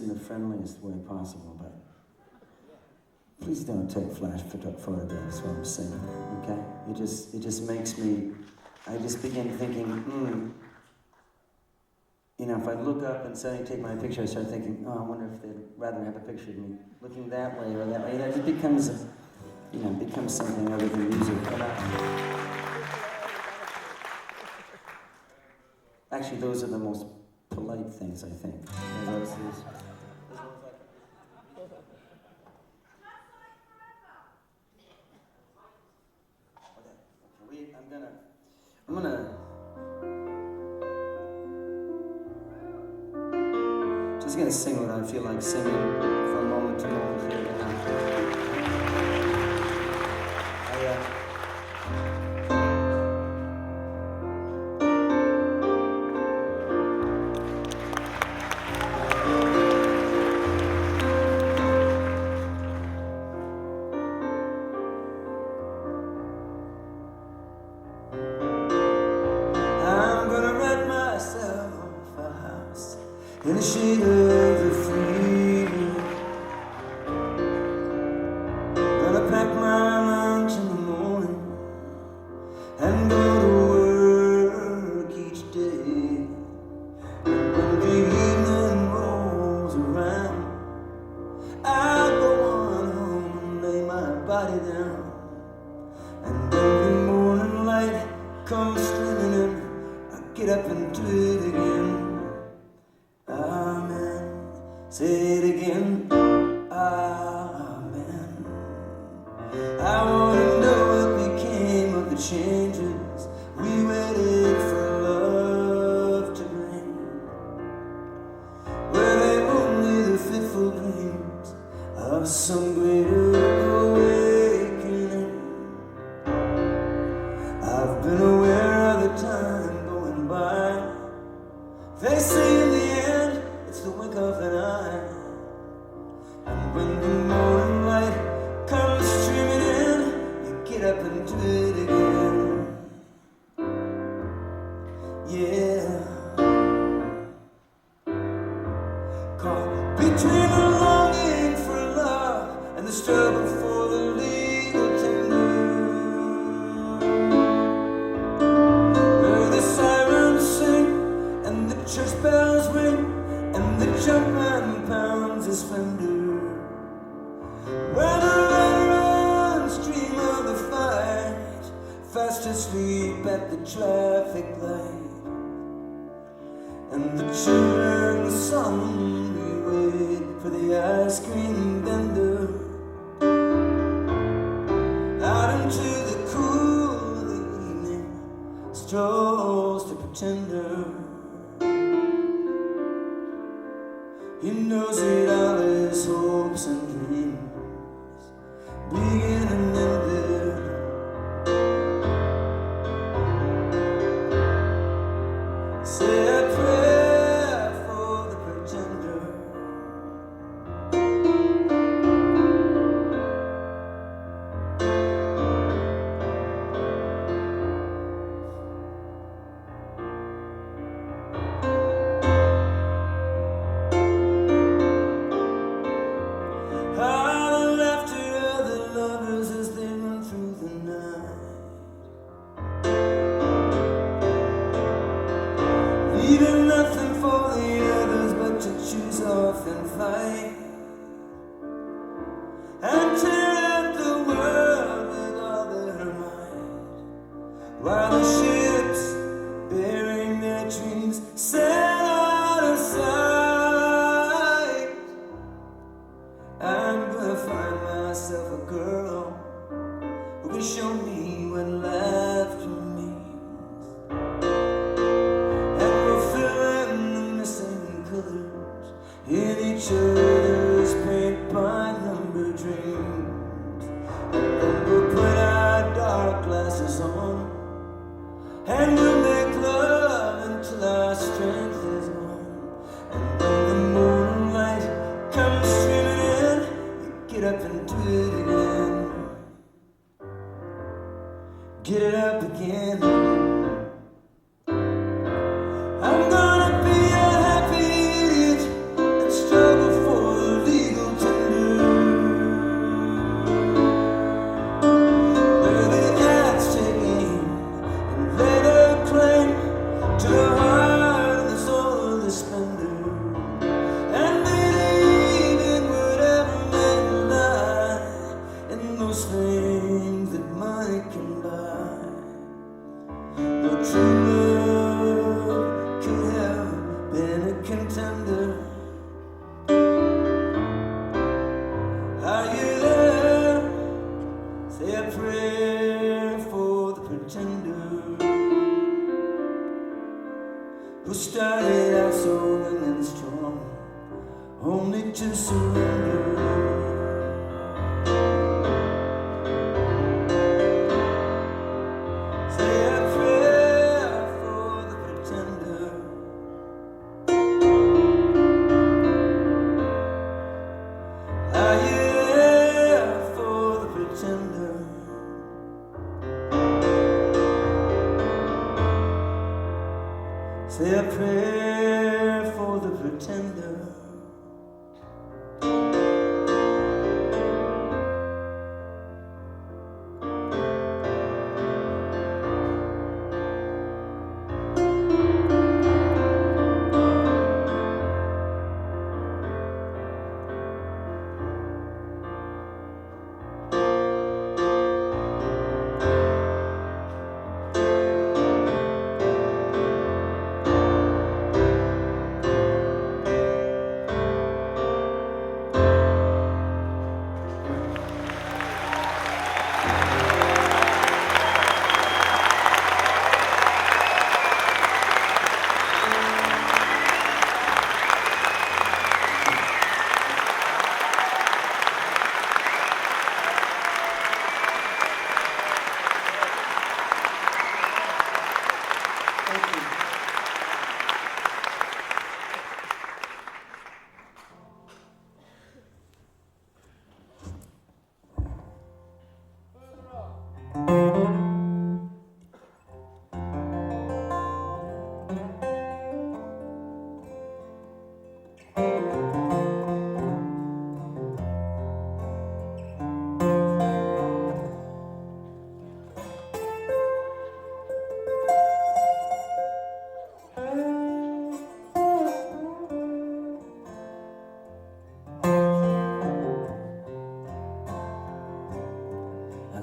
in the friendliest way possible, but please don't take flash photographs while I'm singing, okay? It just makes me, I just begin thinking, you know, if I look up and suddenly take my picture, I start thinking, oh, I wonder if they'd rather have a picture of me looking that way or that way. That just becomes, becomes something other than music. Actually, those are the most polite things, I think. I'm gonna just gonna sing what I feel like singing from moment to moment here now. In the shade of the freeway, gonna pack my lunch in the morning and go to work each day. And when the evening rolls around, I'll go on home and lay my body down. And when the morning light comes streaming in, I get up and do it again. Amen. Say it again. Amen. I wanna know what became of the changes we waited for love to bring. Were they only the fitful dreams of some greater awakening? I've been aware of the time going by. They say in the end it's the wink of an eye. And when the morning light comes streaming in, you get up and do it again. Yeah. Caught between the longing for love and the struggle for the legal tender, where the sirens sing and the church bells ring and the jumpman pounds his fender, where the veterans dream of the fight, fast asleep at the traffic light, and the children solemnly wait for the ice cream vendor. Out into the cool of the evening strolls the pretender. He knows that all his hopes and dreams begin and end there. Say a prayer for the pretender. Leaving nothing for the others but to choose off and fight and tear at the world with all their might, while the ships bearing their dreams sail out of sight. I'm gonna find myself a girl who can show me what laughter means. In each other's paint by number dreams, and then we'll put our dark glasses on, and we'll make love until our strength is gone. And when the moonlight comes streaming in, you get up and do it again. Get it up again. I'm gonna be a happy idiot and struggle Who started out so young and strong, only to surrender. Say a prayer for the pretender. Are you there for the pretender? Say a prayer for the pretender.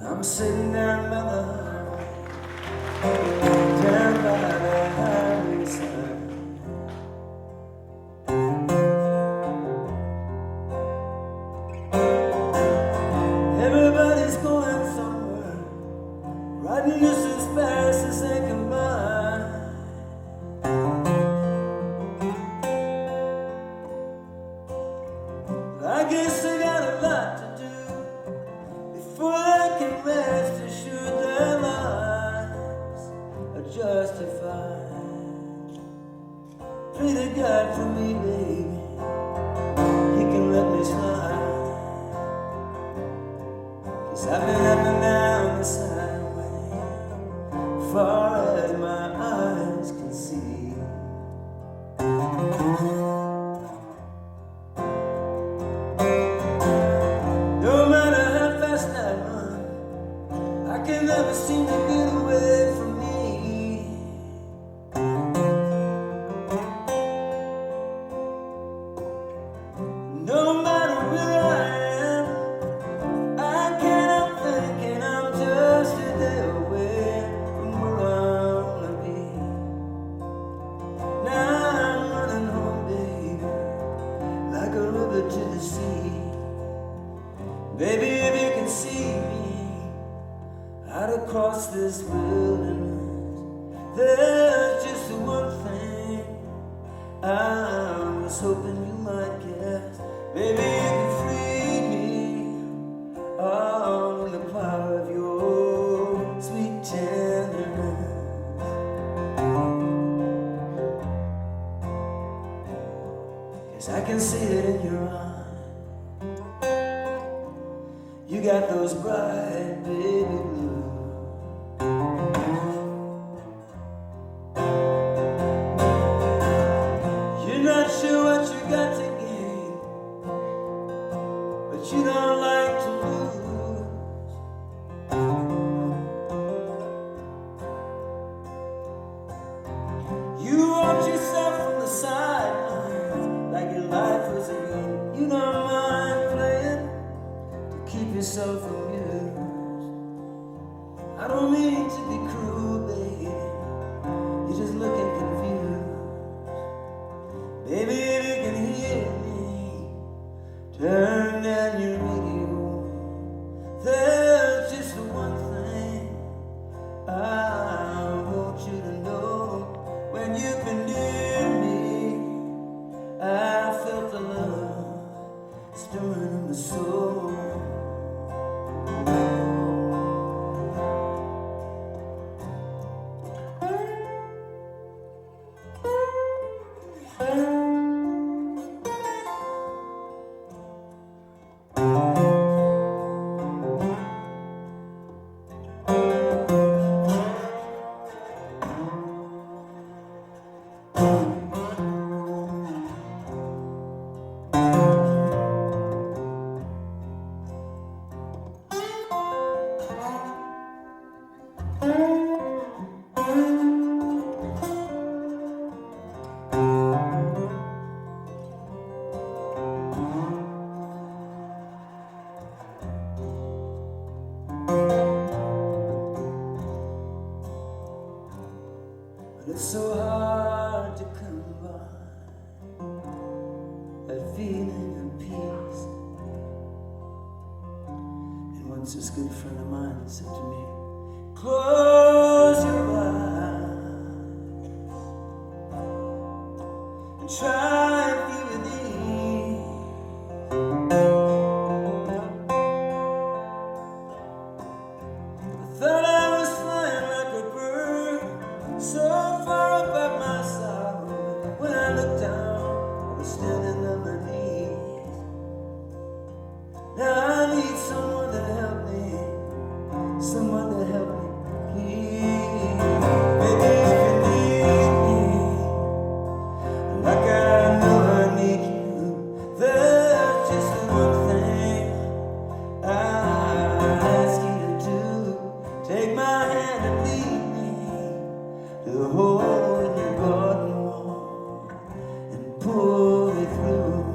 I'm sitting down by the highway side. Everybody's going somewhere, riding just as fast as they can buy. But I guess they got a lot to do before they can rest assured their lives are justified. Pray to God for me, baby, He can let me slide. 'Cause I've been up and down this highway, far as my eyes can see. No matter how fast I run, I can never seem to get away from me. No matter where I am, I can't help thinking I'm just a day away from where I wanna be. Now I'm running home, baby, like a river to the sea. Baby, if you can see me out across this wilderness, there's just one thing I was hoping you might guess. Baby, you can free me all in the power of your sweet tenderness. 'Cause I can see it in your eyes. You got those bright baby blues. You're not sure what you got to gain, but you don't like to lose. You watch yourself from the sidelines like your life was a It's so hard to come by that feeling of peace. And once this good friend of mine said to me, close your eyes and try and feel with ease. I thought I was flying like a bird, so far up at my side. When I looked down, I was standing on my knees. Now I need someone to help me, someone to help me, please. Baby, if you need me, like I know I need you, there's just one thing I ask you to do. Take my hand and lead me to the hole in your garden wall and pull me through.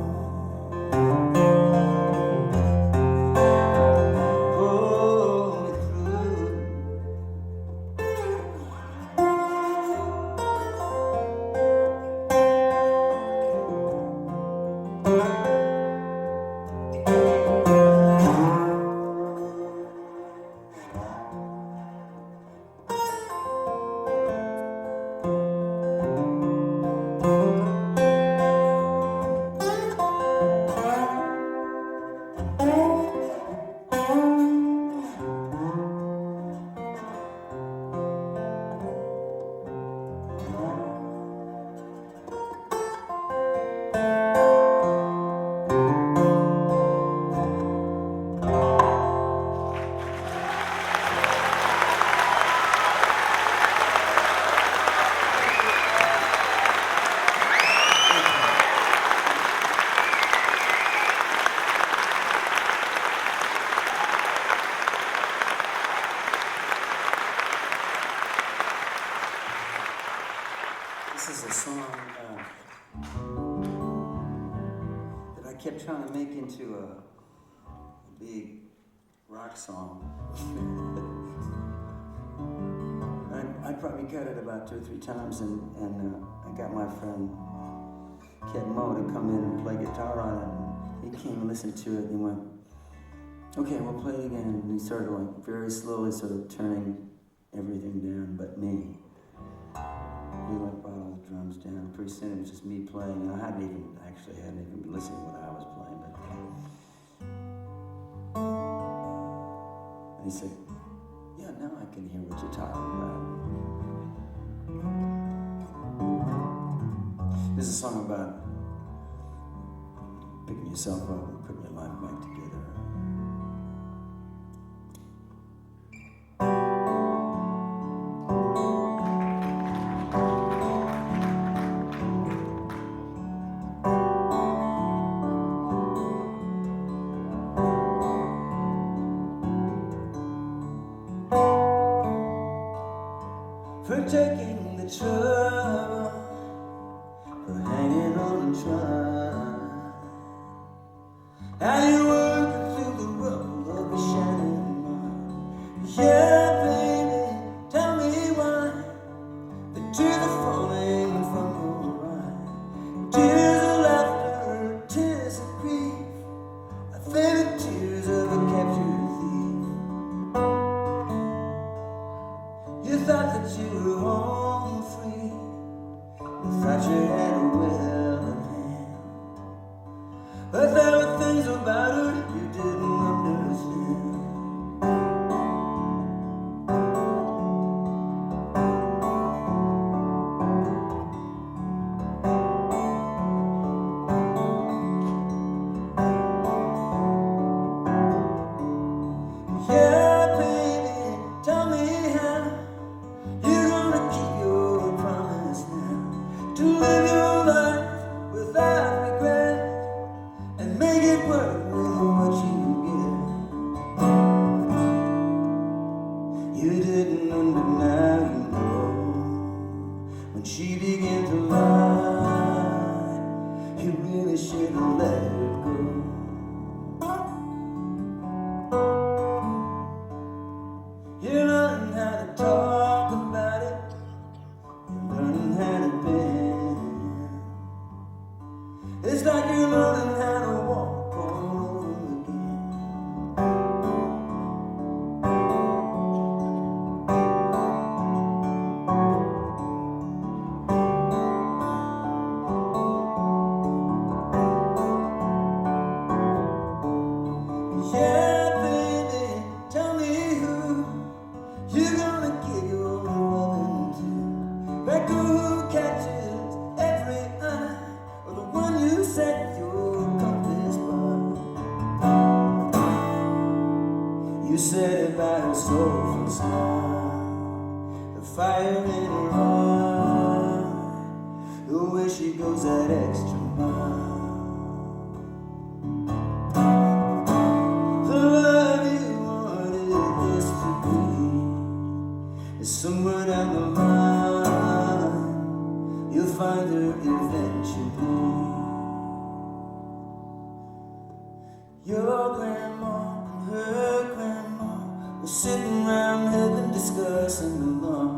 Pull me through. This is a song that I kept trying to make into a big rock song. I probably cut it about 2 or 3 times, and I got my friend Ked Mo to come in and play guitar on it. And he came and listened to it and he went, okay, we'll play it again. And he started like very slowly sort of turning everything down but me. He like brought all the drums down. Pretty soon it was just me playing, and I hadn't even been listening to what I was playing. And he said, yeah, now I can hear what you're talking about. This is a song about picking yourself up and putting your life back together. For taking the trouble, for hanging on and trying. How you working through the rubble of a shining mind. Yeah, baby, tell me why the tears are falling from your eyes. Tears of laughter, tears of grief, I feel the tears of a captured thief. You thought that you were home free, you thought you had a willing hand, but there were things about her you didn't understand. Yeah, baby, tell me how you're gonna keep your promise now to when she began to lie, you really should have let her go. You're learning how to talk about it, you're learning how to bend. It's like you're learning how to walk all over again. Yeah, baby, tell me who you're gonna give your loving to. That girl who catches every eye, or the one you set your compass by. You set it by her soulful smile, the fire in her eye, the way she goes that extra mile. The love you wanted this to be is somewhere down the line. You'll find her eventually. Your grandma and her grandma were sitting round heaven discussing the law.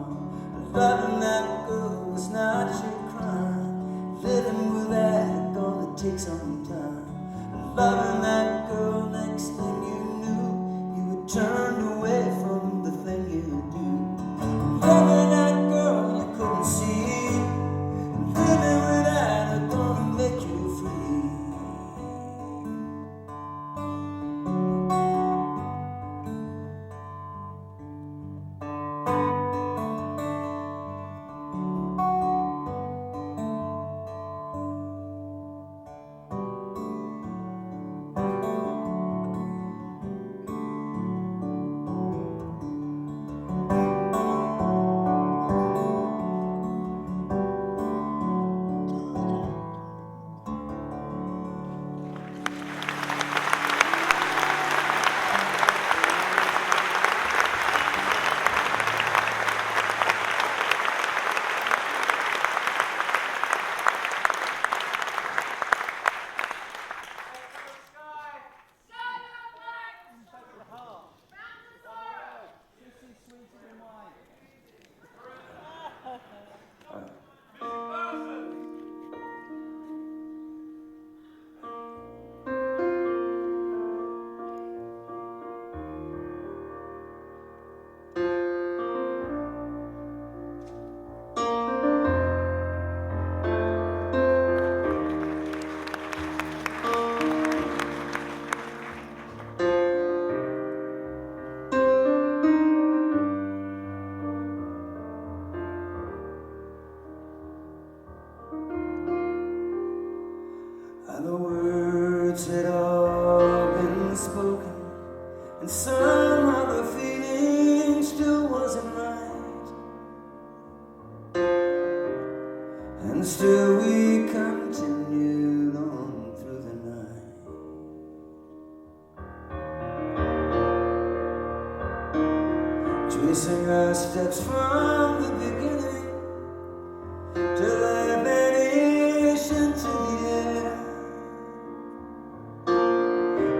Loving that girl was not your crime. Living with that gonna take some time. Loving that girl, next thing you knew, you were turned away from the thing you do. Loving that girl you couldn't see, living without her gonna make you free. The words had all been spoken, and somehow the feeling still wasn't right. And still we continued on through the night, tracing our steps from the beginning till they vanish into the air.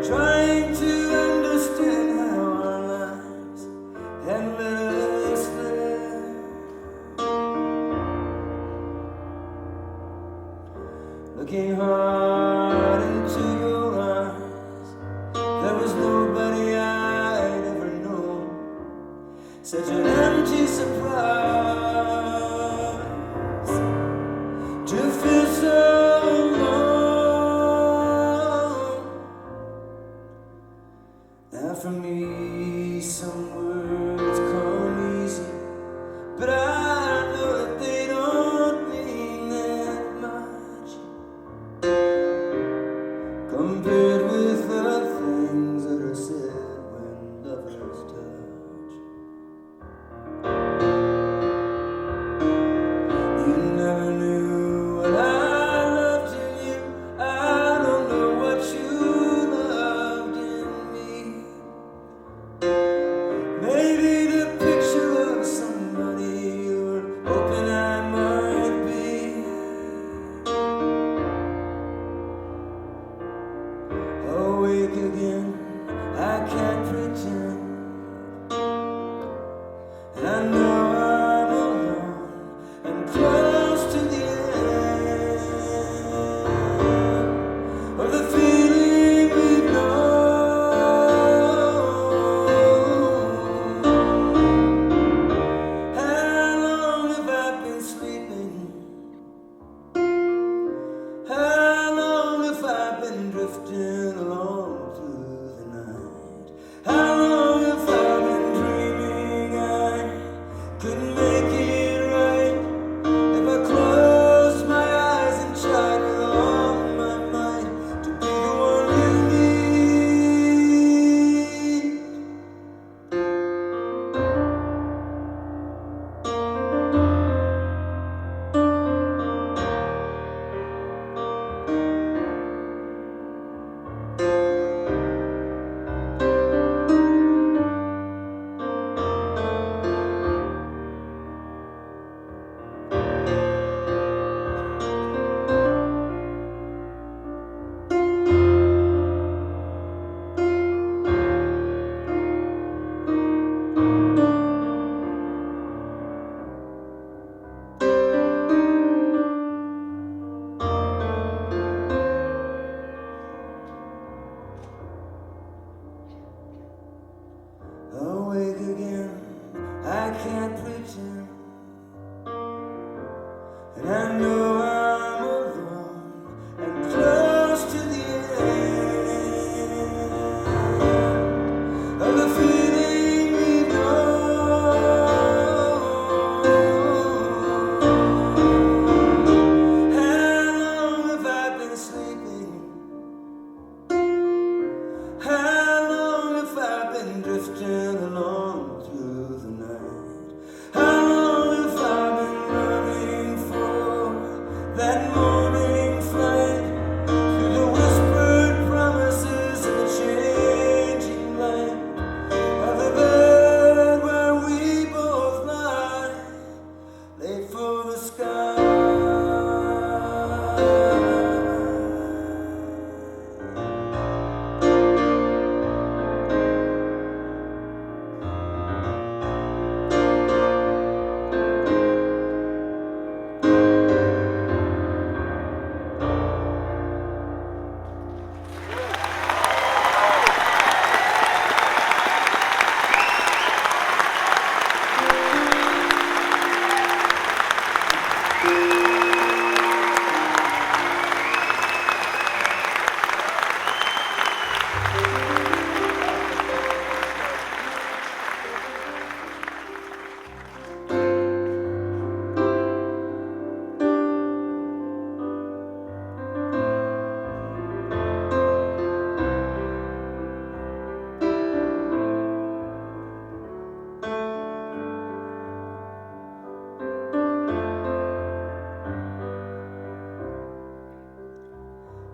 Trying to understand how our lives had led us there. Looking hard into your eyes, there was nobody I'd ever known. Such an empty surprise to feel so alone. Now for me, some words come easy, but I know that they don't mean that much. I know I'm alone and close to the end of the feeling we know. How long have I been sleeping? How long have I been drifting along through the night? How long have I been running for that morning flight through the whispered promises of the changing light of the bed where we both lie, late for the sky?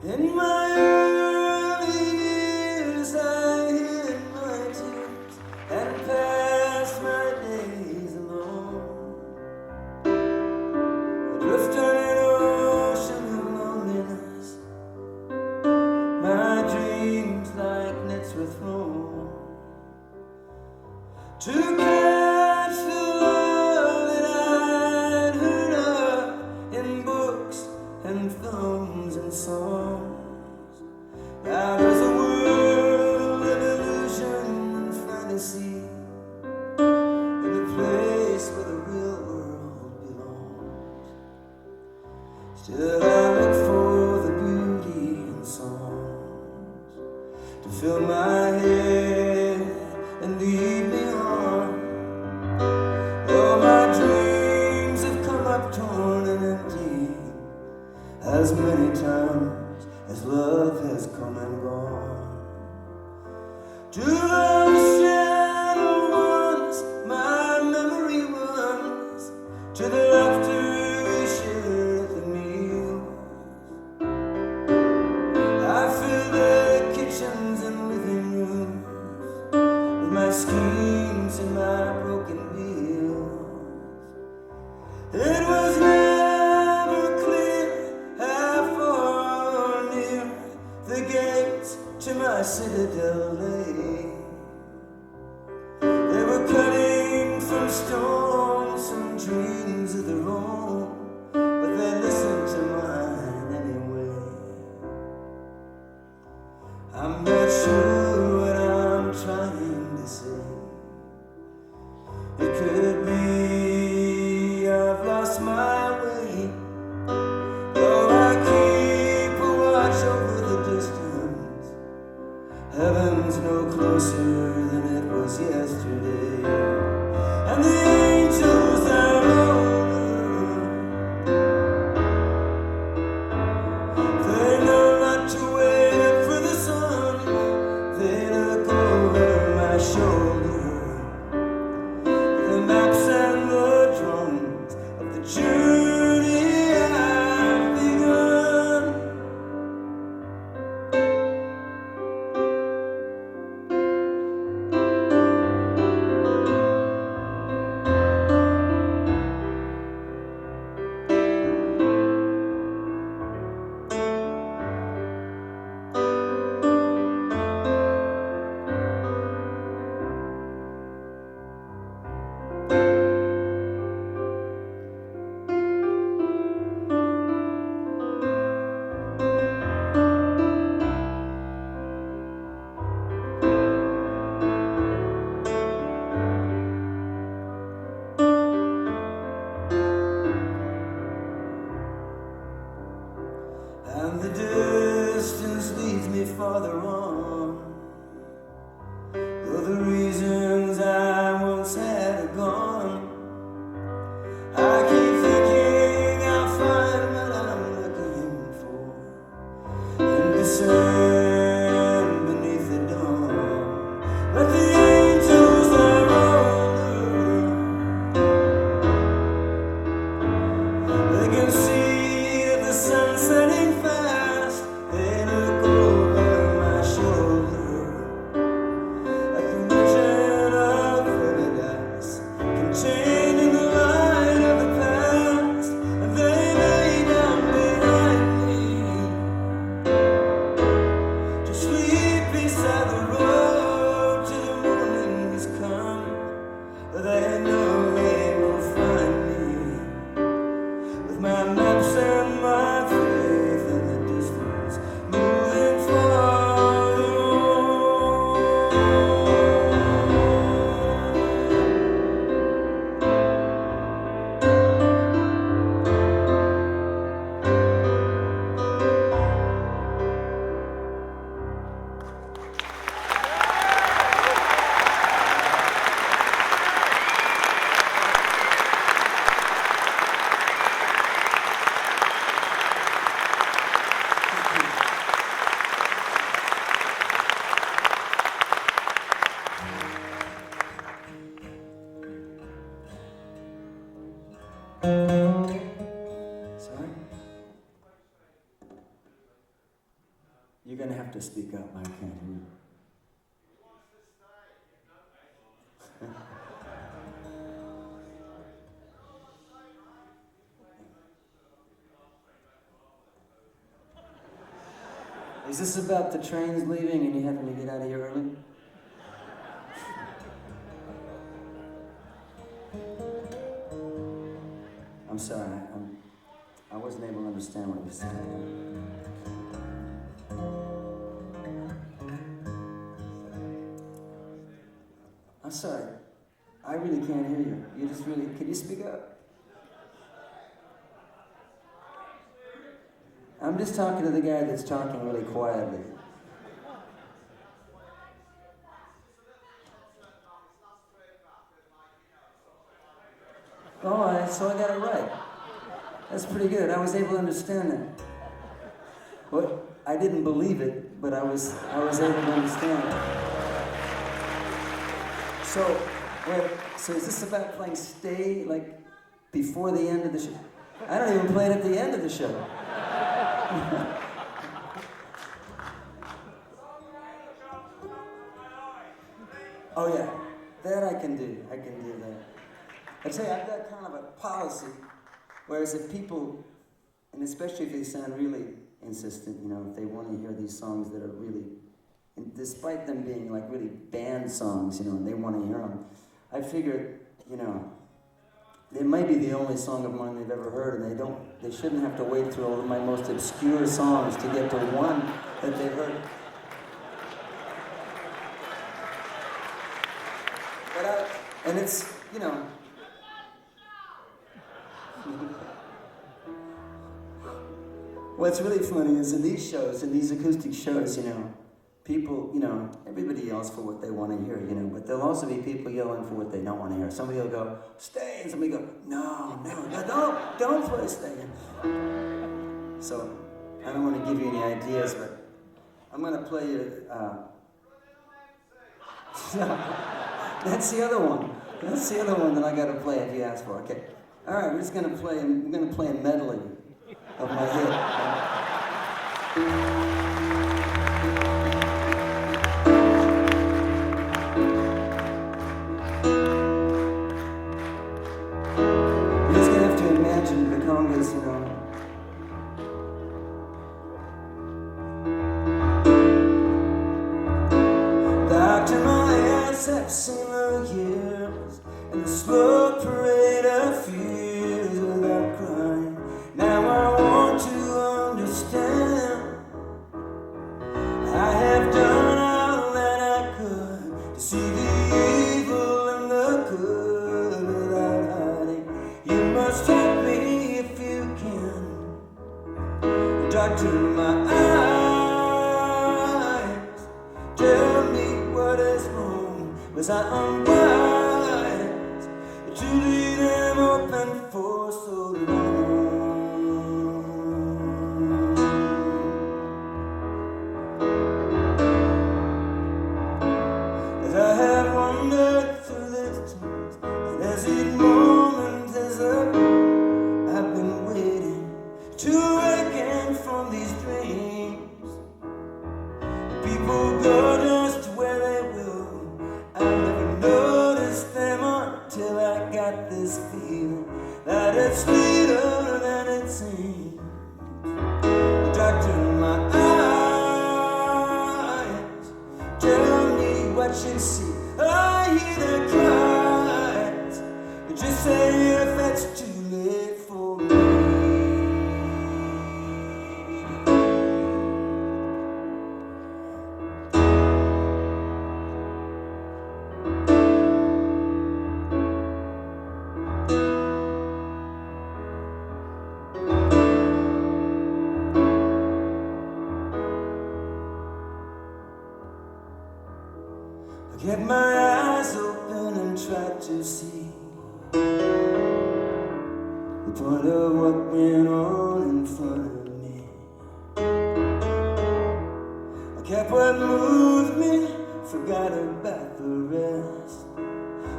In my early years, I hid my tears and passed my days alone, adrift on an ocean of loneliness. My dreams like nets were thrown to catch the love that I'd heard of in books and films and songs. Out of the world of illusion and fantasy, in a place where the real world belongs. Still I look for the beauty in songs to fill my head and lead me on. Oh, my dreams have come up torn and empty as many times as love has come and gone. To those shadow ones, my memory runs to the laughter we shared at the meals. I fill the kitchens and living rooms with my schemes and my broken wheels. It was never clear how far or near the gates to my citadel lay. They were cutting from stone some dreams of their own. distance leads me farther on. Though the reasons I once had are gone, I keep thinking I'll find what I'm looking for in the sand beneath the dawn. But the angels are older. They can see that the sun's setting fast. They look over my shoulder at the vision of paradise contained in the light of the past. And they lay down behind me to sleep beside the road till the morning has come. They know they will find me with my maps and my faith in the distance, moving forward. Sorry? You're gonna have to speak up, I can't hear you. Is this about the trains leaving and you having to get out of here early? I'm sorry, I wasn't able to understand what you were saying. I'm sorry, I really can't hear you. You just really, can you speak up? I'm just talking to the guy that's talking really quietly. Oh, so I got it right. That's pretty good. I was able to understand that. Well, I didn't believe it, but I was able to understand it. So is this about playing Stay, like, before the end of the show? I don't even play it at the end of the show. Oh yeah, that I can do that. I'd say I've got kind of a policy, whereas if people, and especially if they sound really insistent, you know, if they want to hear these songs that are really, and despite them being like really band songs, you know, and they want to hear them, I figured, you know, it might be the only song of mine they've ever heard, and they shouldn't have to wait through all of my most obscure songs to get to one that they've heard. And it's, you know, what's really funny is in these shows, in these acoustic shows, you know, people, you know, everybody yells for what they want to hear, you know, but there'll also be people yelling for what they don't want to hear. Somebody will go, Stay, and somebody will go, no, don't play Stay. So, I don't want to give you any ideas, but I'm going to play you, that's the other one. That's the other one that I got to play if you ask for. Okay. All right, we're going to play a medley of my hit. Congas, you know. Doctor, my eyes have seen the years and the slow parade of fears without crying. Now I want to understand. I have done all that I could to see the evil and the good without hiding. You must help me. doctor, my eyes tell me what is wrong. Was I unwise to leave them open for so long? As I have wandered through this time, and as each moment is up, I've been waiting to awaken from these dreams. People go just where they will. I never noticed them until I got this feeling that it's sweeter than it seems. Doctor, my eyes tell me what you see. I hear their cries. You just say if it's too late for me. I kept my eyes open and tried to see the point of what went on in front of me. I kept what moved me, forgot about the rest.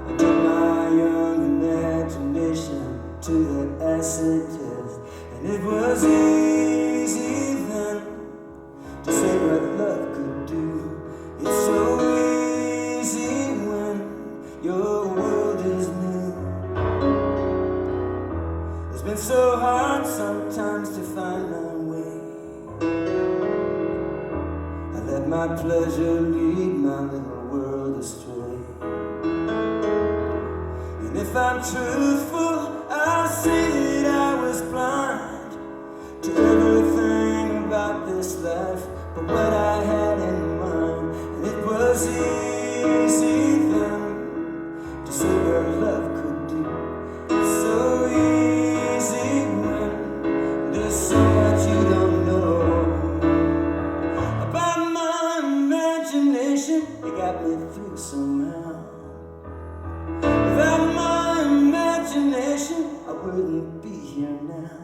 I took my young imagination to that acid test, and it was easy then to say what love could do. It's so easy when your world is new. It's been so hard sometimes to find my way. I let my pleasure lead my little world astray. And if I'm truthful, I'll say that I was blind to everything about this life but what I had in mind. And it was easy then to say what love could do. It's so easy when there's so much you don't know about my imagination. It got me through somehow. Without my imagination, I wouldn't be here now.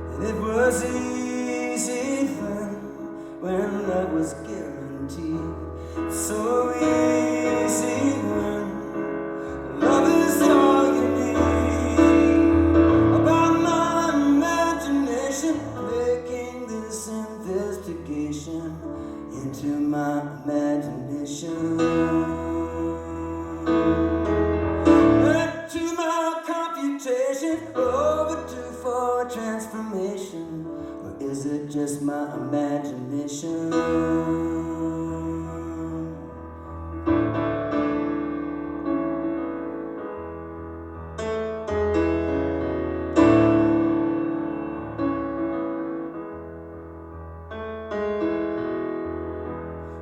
And it was easy then when love was guaranteed. So easy when love is all you need. About my imagination, making this investigation into my imagination. Back to my computation, overdue for transformation. Or is it just my imagination?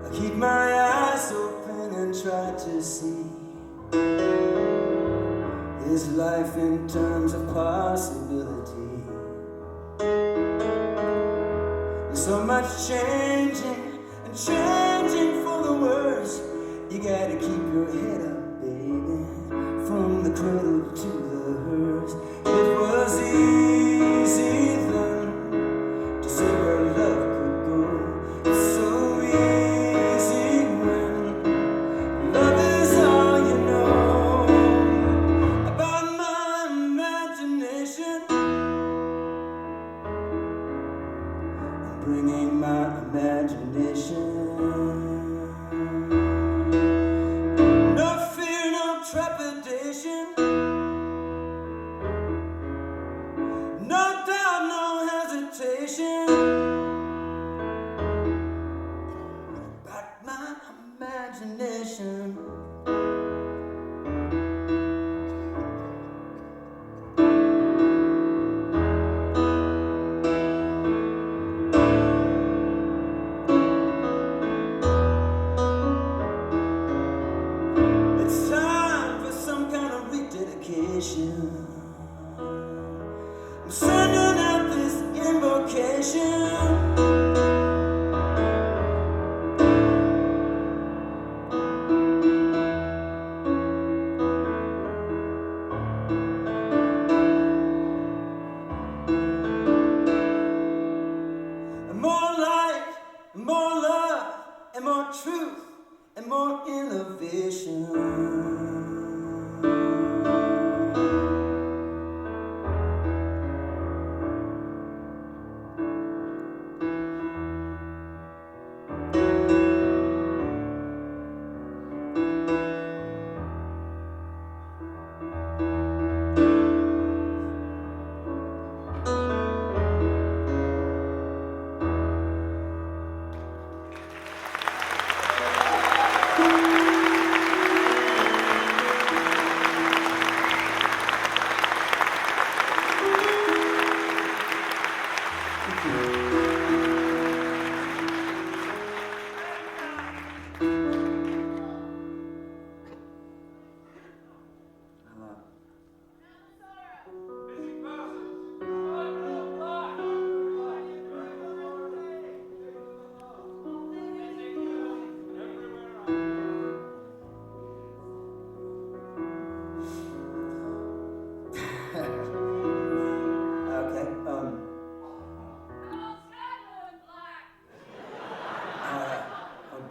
I keep my eyes open and try to see this life in terms of possibility. There's so much changing and changing for the worse. You gotta keep your head up, baby, from the cradle to the hearse. It was easy then to say where love could go. It's so easy when love is all you know about my imagination. I'm bringing my imagination. No fear, no trepidation. No doubt, no hesitation. But my imagination. and more truth and more innovation.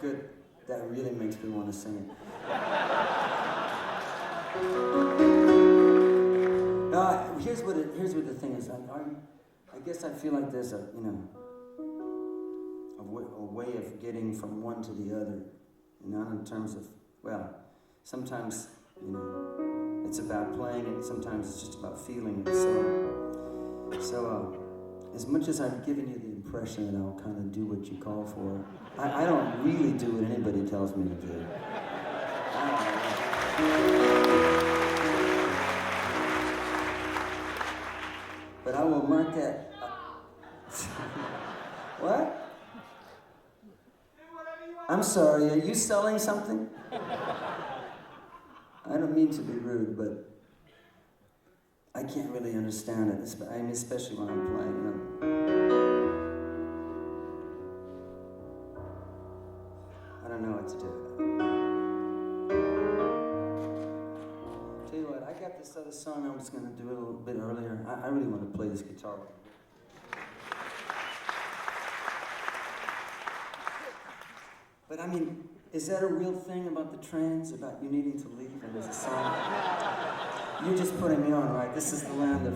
Good. That really makes me want to sing it. Here's what the thing is. I guess I feel like there's a way of getting from one to the other. Not in terms of, well, sometimes it's about playing it. Sometimes it's just about feeling it. So as much as I've given you the impression that I'll kind of do what you call for, I don't really do what anybody tells me to do. But I will mark that. What? I'm sorry, are you selling something? I don't mean to be rude, but I can't really understand it, especially when I'm playing, I don't know what to do. Tell you what, I got this other song I was going to do a little bit earlier. I really want to play this guitar. But I mean, is that a real thing about the trans, about you needing to leave and there's a song? You're just putting me on, right? This is the land of...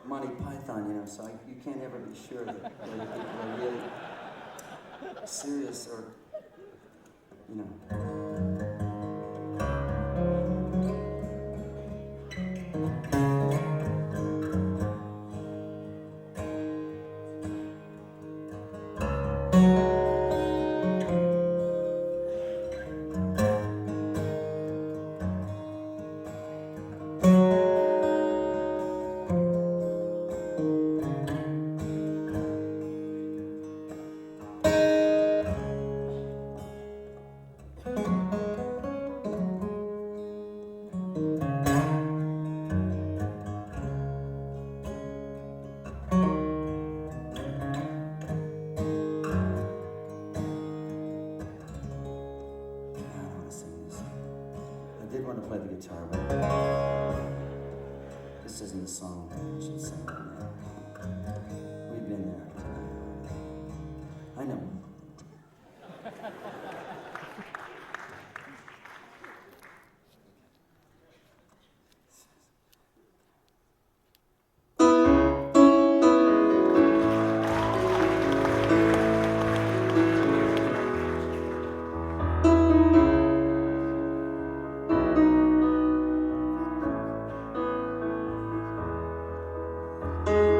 Monty Python, so you can't ever be sure that whether people are really serious or, guitar, but this isn't a song that I should sing right now. We've been there. I know.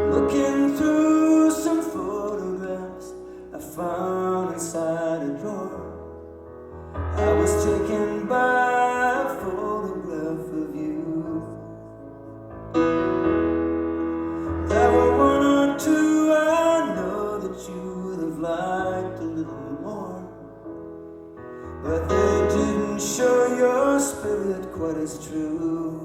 Looking through some photographs I found inside a drawer, I was taken by a photograph of you. There were one or two I know that you would have liked a little more, but they didn't show your spirit quite as true.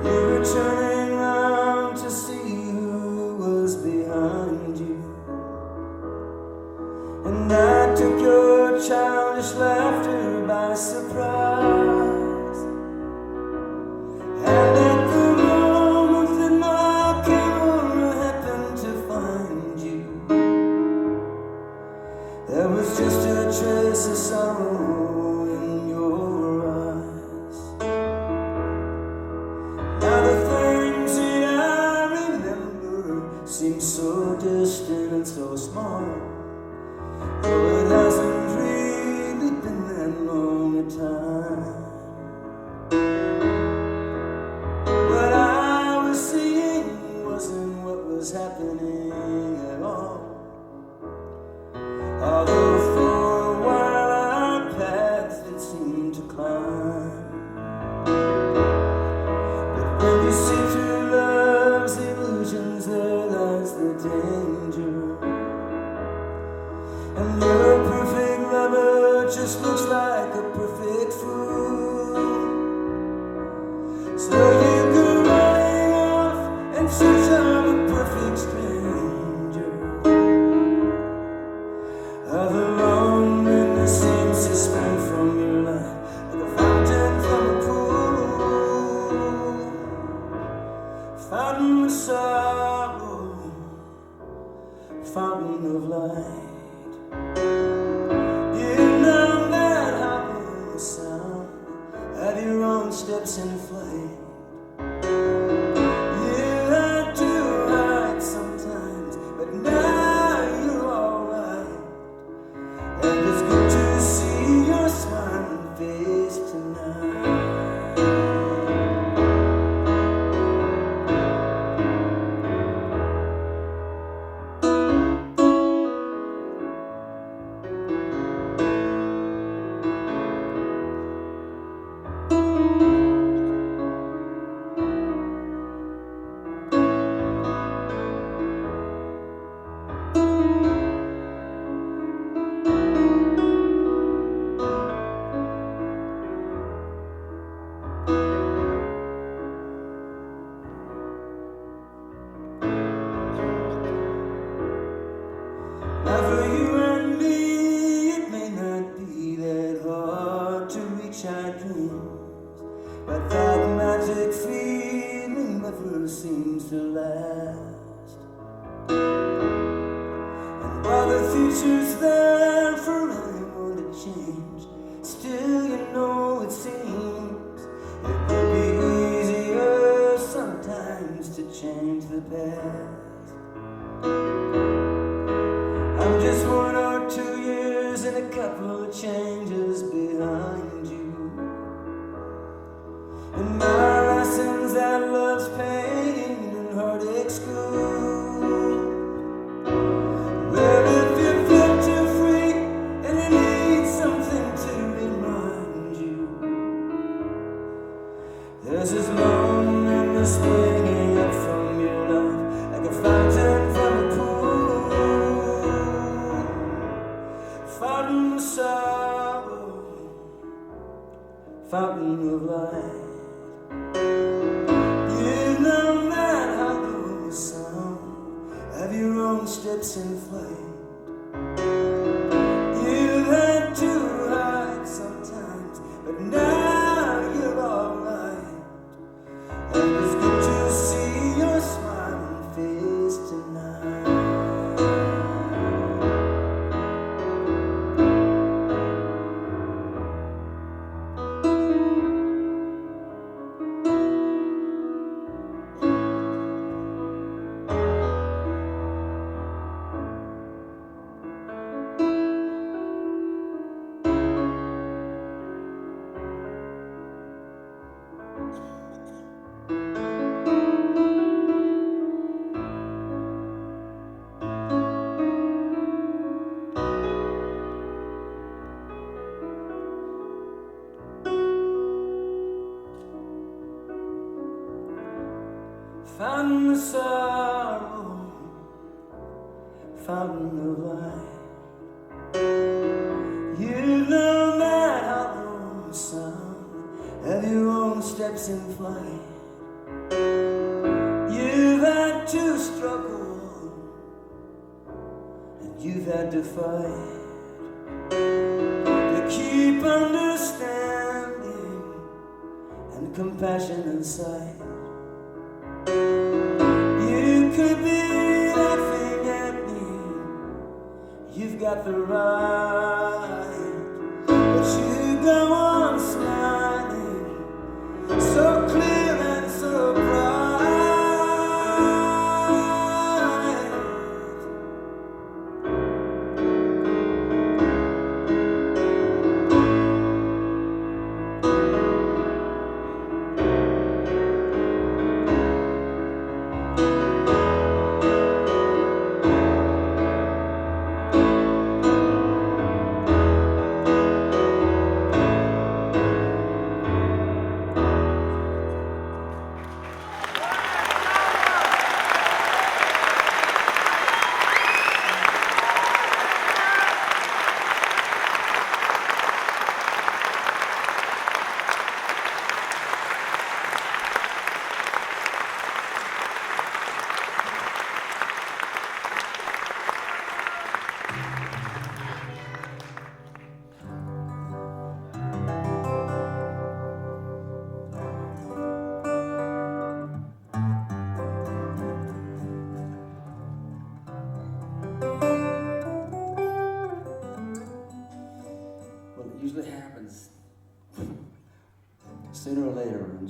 You were turning around to see who was behind you, and I took your childish laughter by surprise. And at the moment When you see through love's illusions, there lies the danger. And your perfect lover just looks like a perfect fool. So you go running off in search of a perfect stranger. Of the loneliness seems to spring from your life like a fountain from a pool. Fountain of sorrow, fountain of light. You know that hollow sound of your own steps in flight. You had to hide sometimes, but now you're alright. And it's good to see your smiling face tonight. Now for you and me, it may not be that hard to reach our dreams, but that magic feeling never seems to last. And while the future's there for anyone to change, still you know it seems it would be easier sometimes to change the past. I'm just 1 or 2 years and a couple of changes behind you. And my lessons that love's pain and heartache school. Well, if you feel too free and you need something to remind you, there's this loneliness springing up from your life like a fountain from a pool. Fountain of sorrow, fountain of light. You know that hollow sound of your own steps in flight. You had to hide sometimes, but now you're alright. And it's good to see your smiling face tonight. Fountain of sorrow, fountain of light. You know that hollow sound of your own steps in flight. You've had to struggle and you've had to fight to keep understanding and compassion inside. You could be laughing at me, you've got the right, but you go on smiling, so clear and so bright.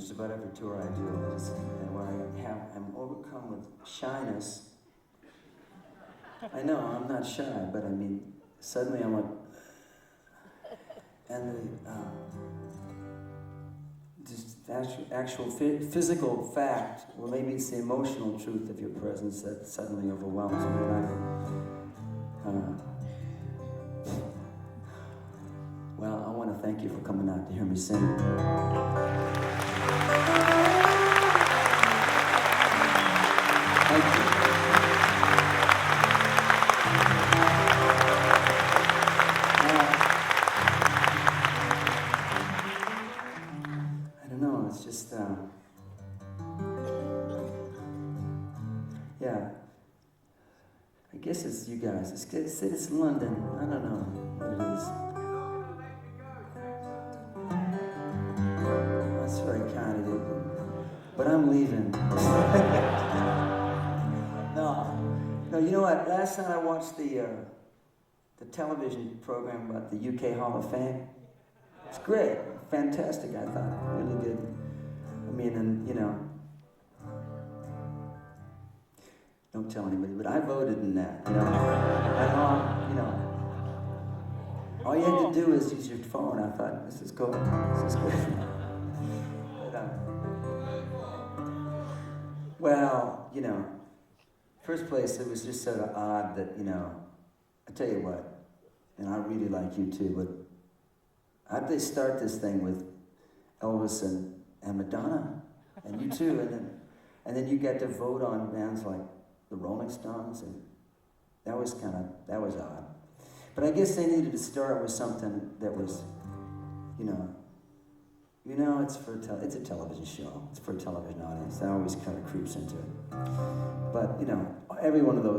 just about every tour I do, and where I'm overcome with shyness. I know, I'm not shy, but I mean, suddenly I'm like, and the just actual physical fact, or maybe it's the emotional truth of your presence that suddenly overwhelms me. Well, I want to thank you for coming out to hear me sing. Thank you. I don't know, it's just, yeah. I guess it's you guys. It's London. I don't know what it is. That's very kind of you. But I'm leaving. No, you know what? Last night I watched the television program about the UK Hall of Fame. It's great. Fantastic, I thought. Really good. I mean, and, you know, don't tell anybody, but I voted in that, you know. You know, all you had to do is use your phone. I thought, this is cool. This is good. But, well, you know, first place, it was just sort of odd that, you know, I tell you what, and I really like you too, but how'd they start this thing with Elvis and Madonna, and you too, and then you get to vote on bands like the Rolling Stones, and that was odd. But I guess they needed to start with something that was, you know, it's a television show. It's for a television audience. That always kind of creeps into it. But you know, every one of the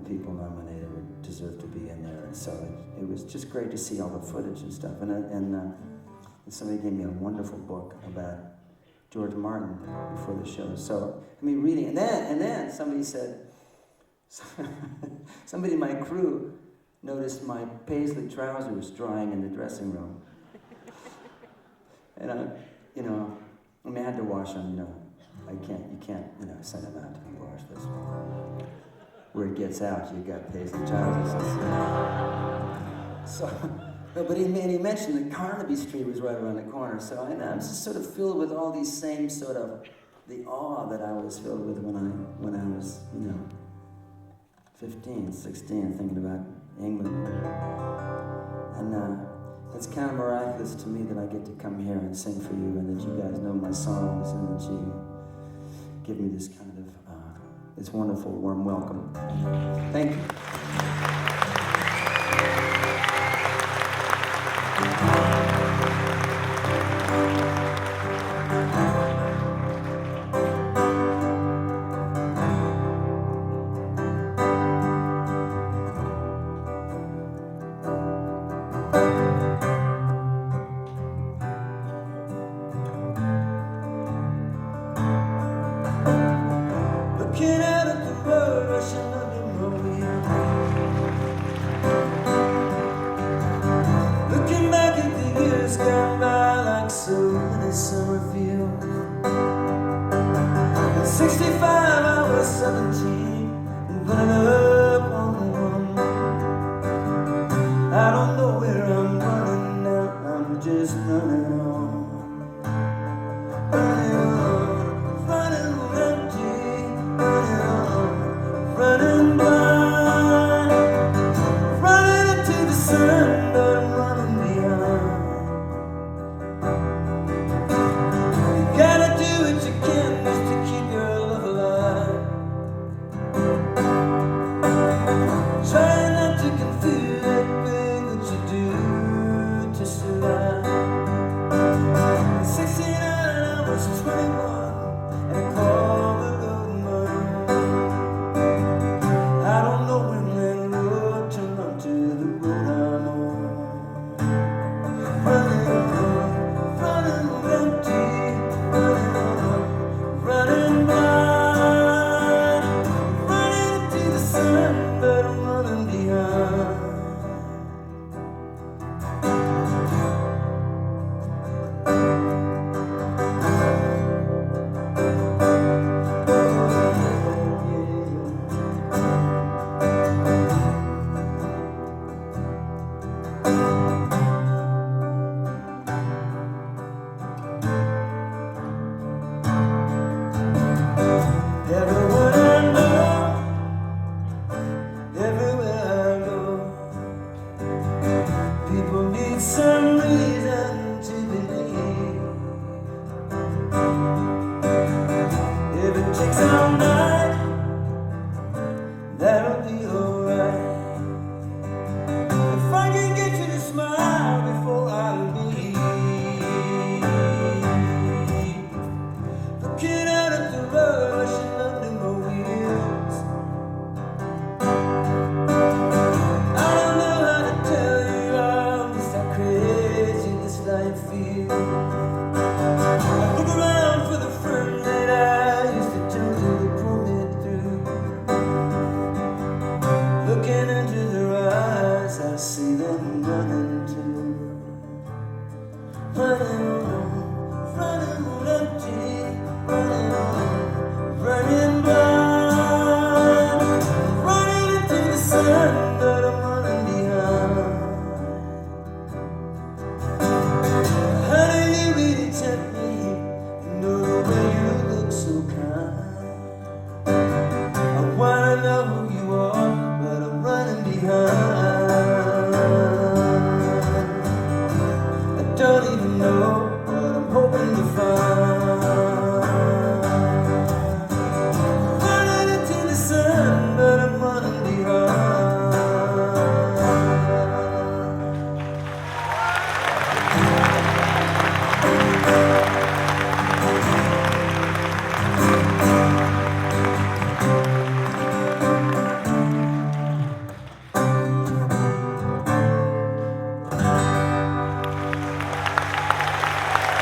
people nominated would deserve to be in there, and so it was just great to see all the footage and stuff. And somebody gave me a wonderful book about George Martin before the show. So I mean, reading, and then somebody said, somebody in my crew noticed my paisley trousers drying in the dressing room. And I had to wash them, you know. You can't, you know, send them out to be washed. That's where it gets out, you got paisley trousers. So, no, but he mentioned that Carnaby Street was right around the corner. So I was just sort of filled with all these same sort of, the awe that I was filled with when I was, you know, 15, 16, thinking about England. And it's kind of miraculous to me that I get to come here and sing for you, and that you guys know my songs, and that you give me this kind of, this wonderful, warm welcome. Thank you. Looking out at the road, rushing under my wheel. Looking back at the years gone by like so many summer fields. At 65 I was 17, running up on the one. I don't know where I'm running now, I'm just running on. Running blind, running into the sun, but I'm running behind. You gotta do what you can just to keep your love alive. it takes all night, that'll be alright. If I can get you to smile before I leave, looking out at the rush and under my wheels, I don't know how to tell you I'm just how crazy this life feels. I look around for the friend that I used to turn to to pull me through. Looking into their eyes, I see them running too. Running on, running on empty, running on, running blind, running into the sun, but I'm running behind. How do you really tempt me? You know the way you look so kind. I wanna know who you are, but I'm running behind. I don't even know what I'm hoping to find. Running into the sun, but I'm running behind.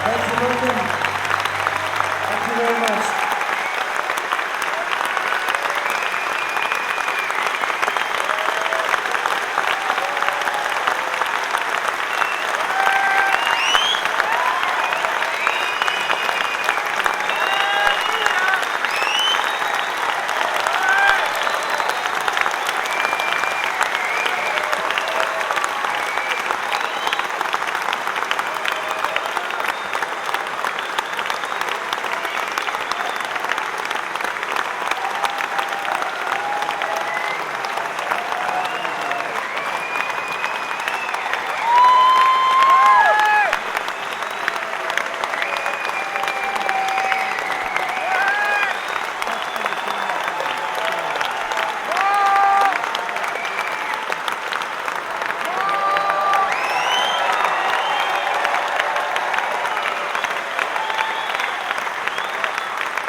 Thank you, Logan. Thank you very much.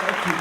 Thank you.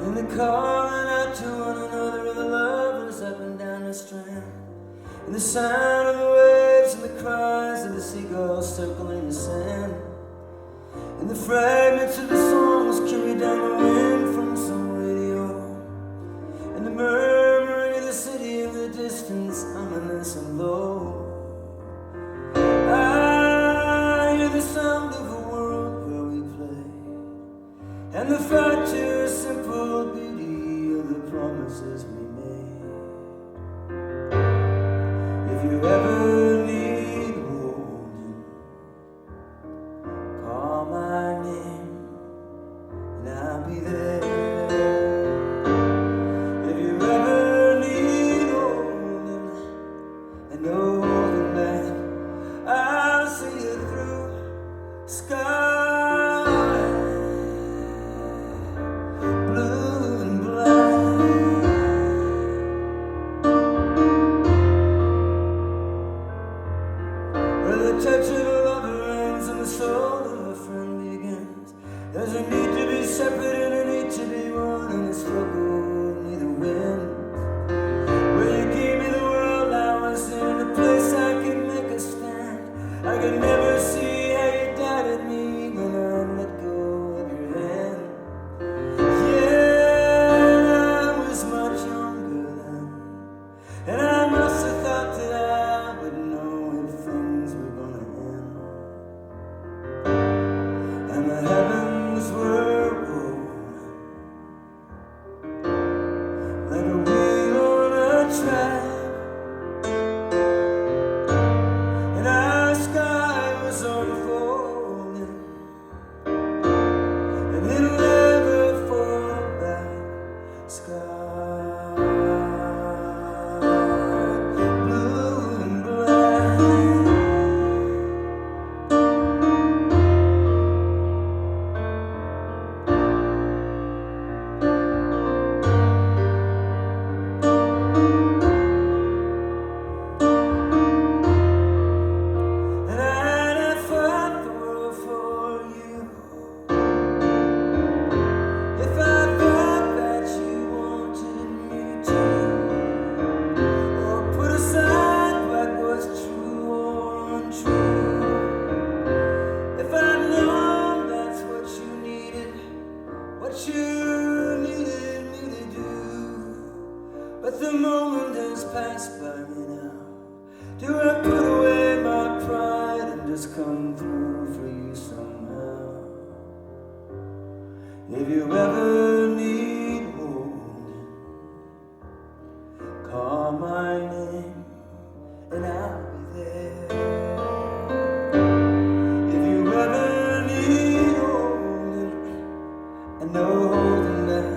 And they're calling out to one another of the lovers up and down the strand. And the sound of the waves and the cries of the seagulls circling the sand. And the fragments of the songs carried down the wind from some radio. And the murmuring of the city in the distance, ominous and low. I hear the sound of a world where we play, and the fractured simple beauty of the promises we made. If you ever need holding, call my name and I'll be there. If you ever need holding and holding back, I'll see you through sky. Touch of a lover ends and the soul of a friend begins. There's a need to be separate and a need to be one, and the struggle neither wins. Well, you gave me the world I was in, a place I could make a stand. I could never see how you doubted me when I let go of your hand. Yeah, I was much younger then, and I must have thought that I would know if things were gonna end. And the heavens were what you needed me to do. But the moment has passed by me now. Do I put away my pride and just come through for you somehow? If you ever need holding, call my name and I'll be there. If you ever need holding and no holding back,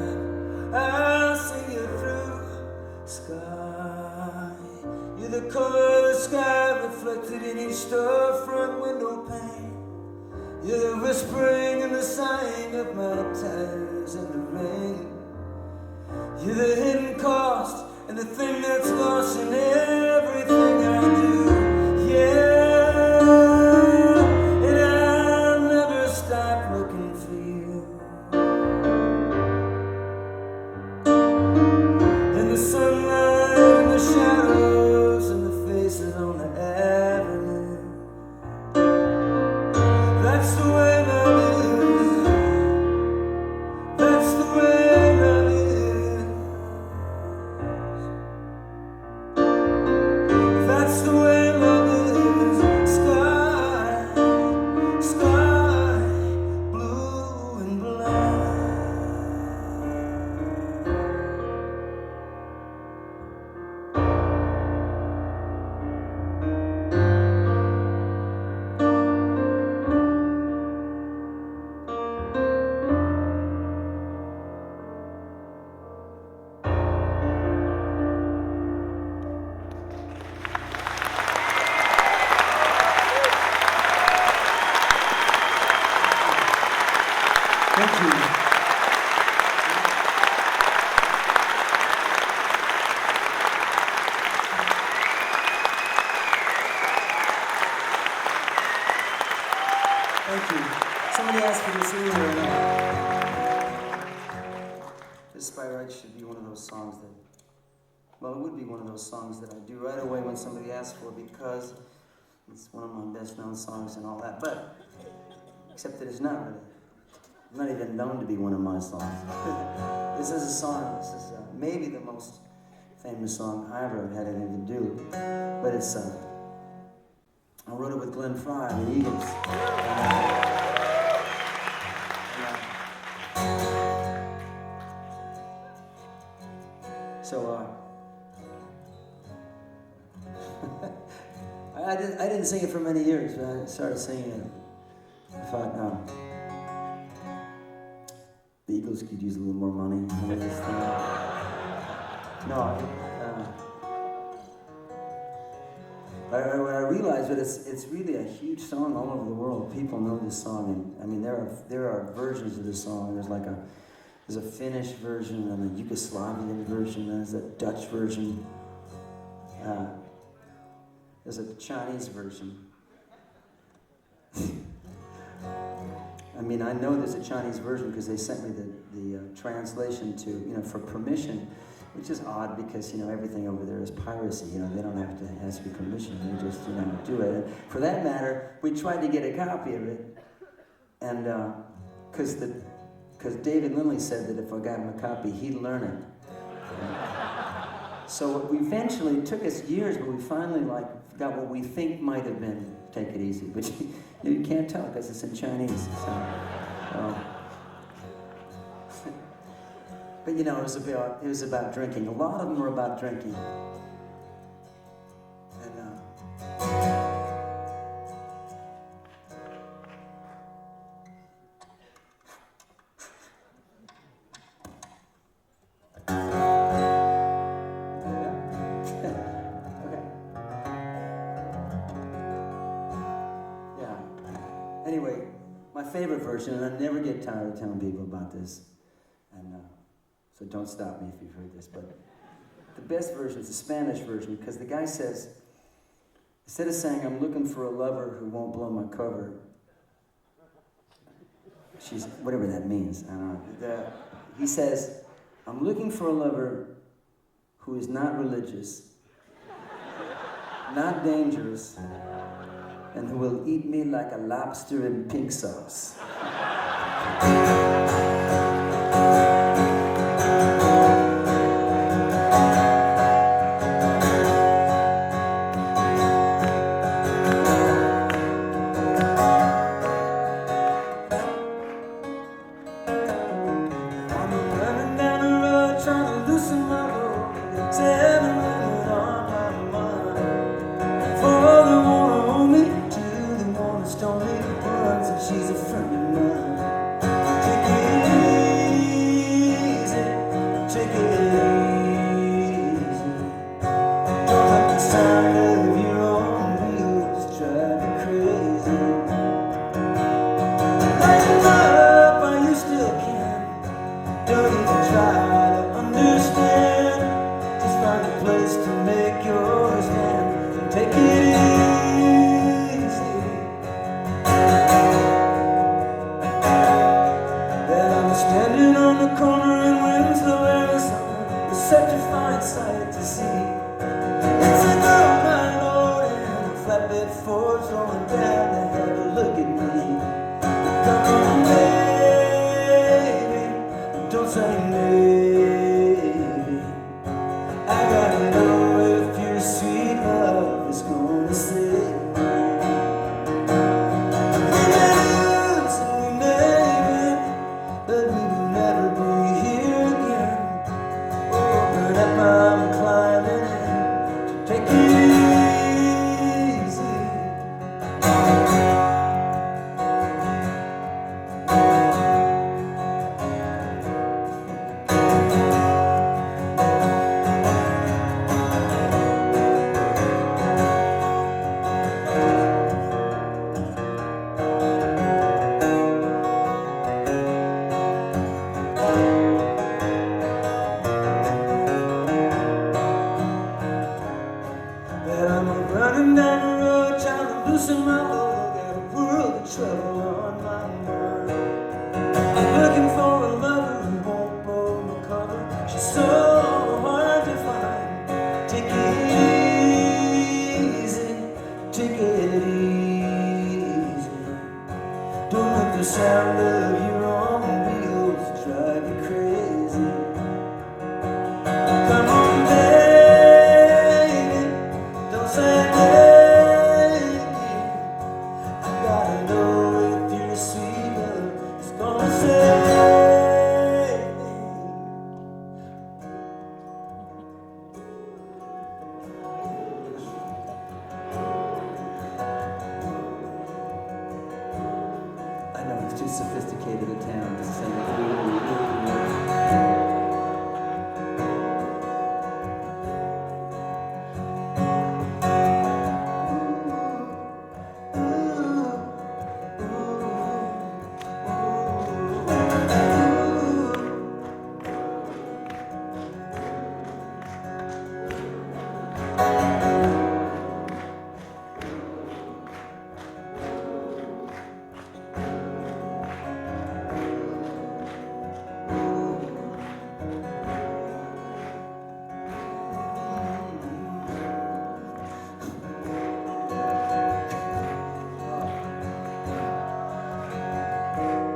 I'll see you through. Sky, you're the color of the sky reflected in each storefront window pane. You're the whispering and the sighing of my tires in the rain. You're the hidden cost and the thing that's lost in everything I do. Yeah, and I'll never stop looking for you. In the sunlight and the shadows and the faces on the avenue. That's the way love is. That's the way love is. That's the way love is. Sky, sky, blue and black. Thank you. Thank you. Somebody asked for this earlier. This by right should be one of those songs that, well, it would be one of those songs that I do right away when somebody asks for, because it's one of my best known songs and all that. But, except that it's not really. It's not even known to be one of my songs. This is a song, this is maybe the most famous song I ever had anything to do. But it's, I wrote it with Glenn Frey and the Eagles. So, I didn't sing it for many years, but I started singing it. I thought, the Eagles could use a little more money. No, what I realized that it's really a huge song all over the world. People know this song, and I mean there are versions of this song. There's a Finnish version and a Yugoslavian version. There's a Dutch version. There's a Chinese version. I mean, I know there's a Chinese version because they sent me the translation to, for permission, which is odd because, everything over there is piracy. They don't have to ask for permission. They just, do it. And for that matter, we tried to get a copy of it, and because David Lindley said that if I got him a copy, he'd learn it. So we eventually, it took us years, but we finally got what we think might have been Take It Easy, but you can't tell because it's in Chinese. So, but it was about drinking. A lot of them were about drinking. Anyway, my favorite version, and I never get tired of telling people about this, and so don't stop me if you've heard this, but the best version is the Spanish version, because the guy says, instead of saying, I'm looking for a lover who won't blow my cover, she's, whatever that means, I don't know. He says, I'm looking for a lover who is not religious, not dangerous, and who will eat me like a lobster in pink sauce. standing on the corner in Winslow, Arizona, it's such a fine sight to see. It's a girl, my lord, and a flatbed Ford rolling down the hill. Look at me. Come on, baby, don't say maybe. I gotta know if your sweet love is gonna save me. We may lose and we may win, but we will never be here again. Oh, but I'm climbing in to take it easy. But I'm running down the road trying to loosen my load. Got a world of trouble on my mind. I'm looking for a lover who won't blow my cover. She's so hard to find. Take it easy, take it easy. Don't let the sound of your own wheels drive you crazy. Come on, baby, don't say maybe. I gotta know if your sweet love is gonna save me. I know it's too sophisticated a town to sing it.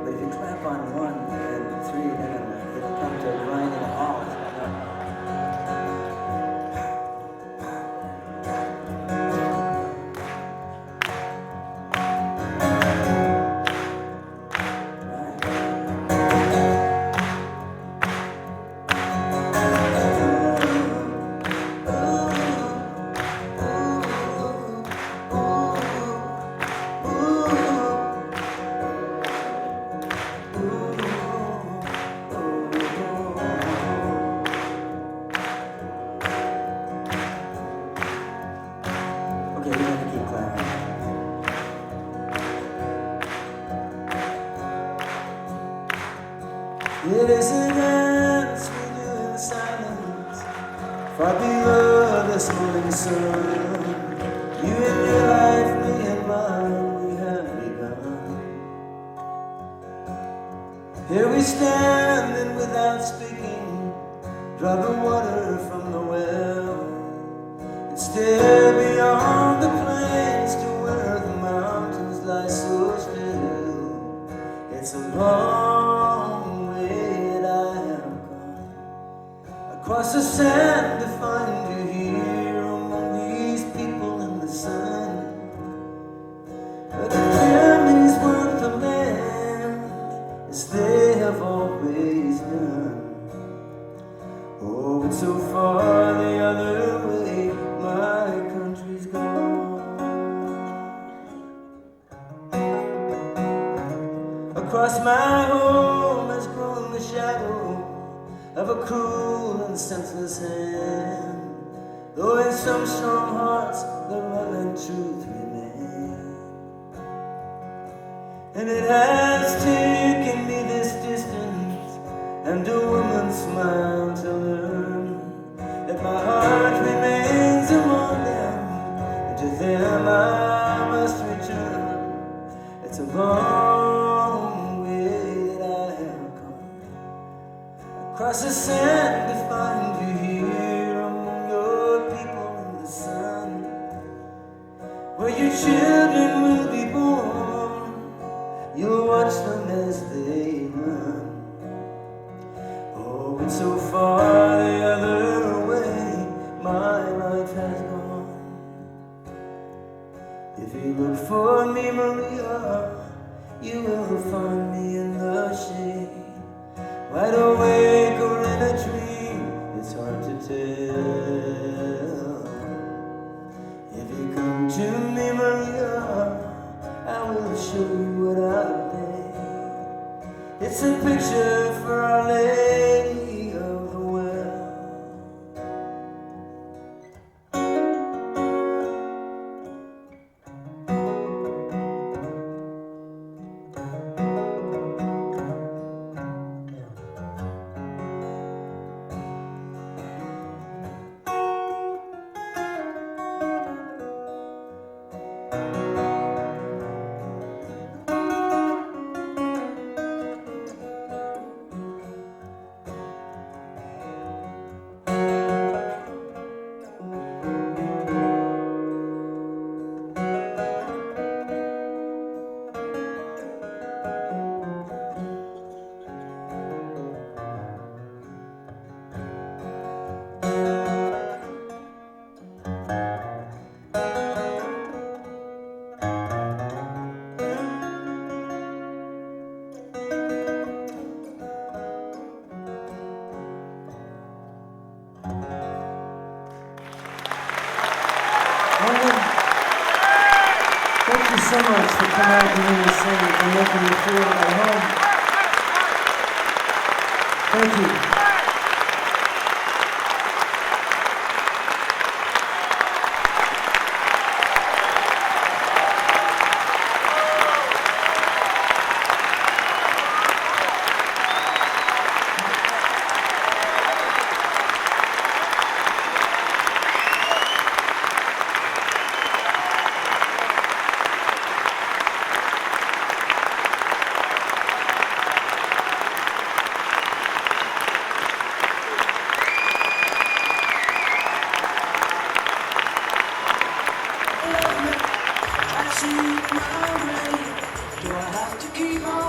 But if you clap on 1 and 3, then it'll come to a grinding halt. Okay, we're gonna keep clapping. It is a dance we do in silence, far below this morning sun. You and your life, me and mine, we have begun. Here we stand and without speaking, draw the water from the well, and stare beyond the plains to where the mountains lie so still. It's a long way that I have gone across the sand to find you here among these people in the sun. But the family's worth the land as they have always done. Oh, it's so far the other way, my country's gone. Across my home has grown the shadow of a cruel and senseless hand. Though in some strong hearts the love and truth remain. And it has taken me this distance and a woman's smile to learn that my heart remains among them, and to them I must return. It's a long way that I have come Cross the sand to find you here among your people in the sun, where your children will be born. You'll watch them as they run. Oh, it's so far the other way, my life has gone. If you look for me, Maria, you will find me in the shade, wide awake or in a dream, it's hard to tell. If you come to me, Maria, I will show you what I've made. It's a picture for Our Lady of the Well. Thank you so much for coming out to me and singing and making me feel at home. Thank you. Do I have to keep on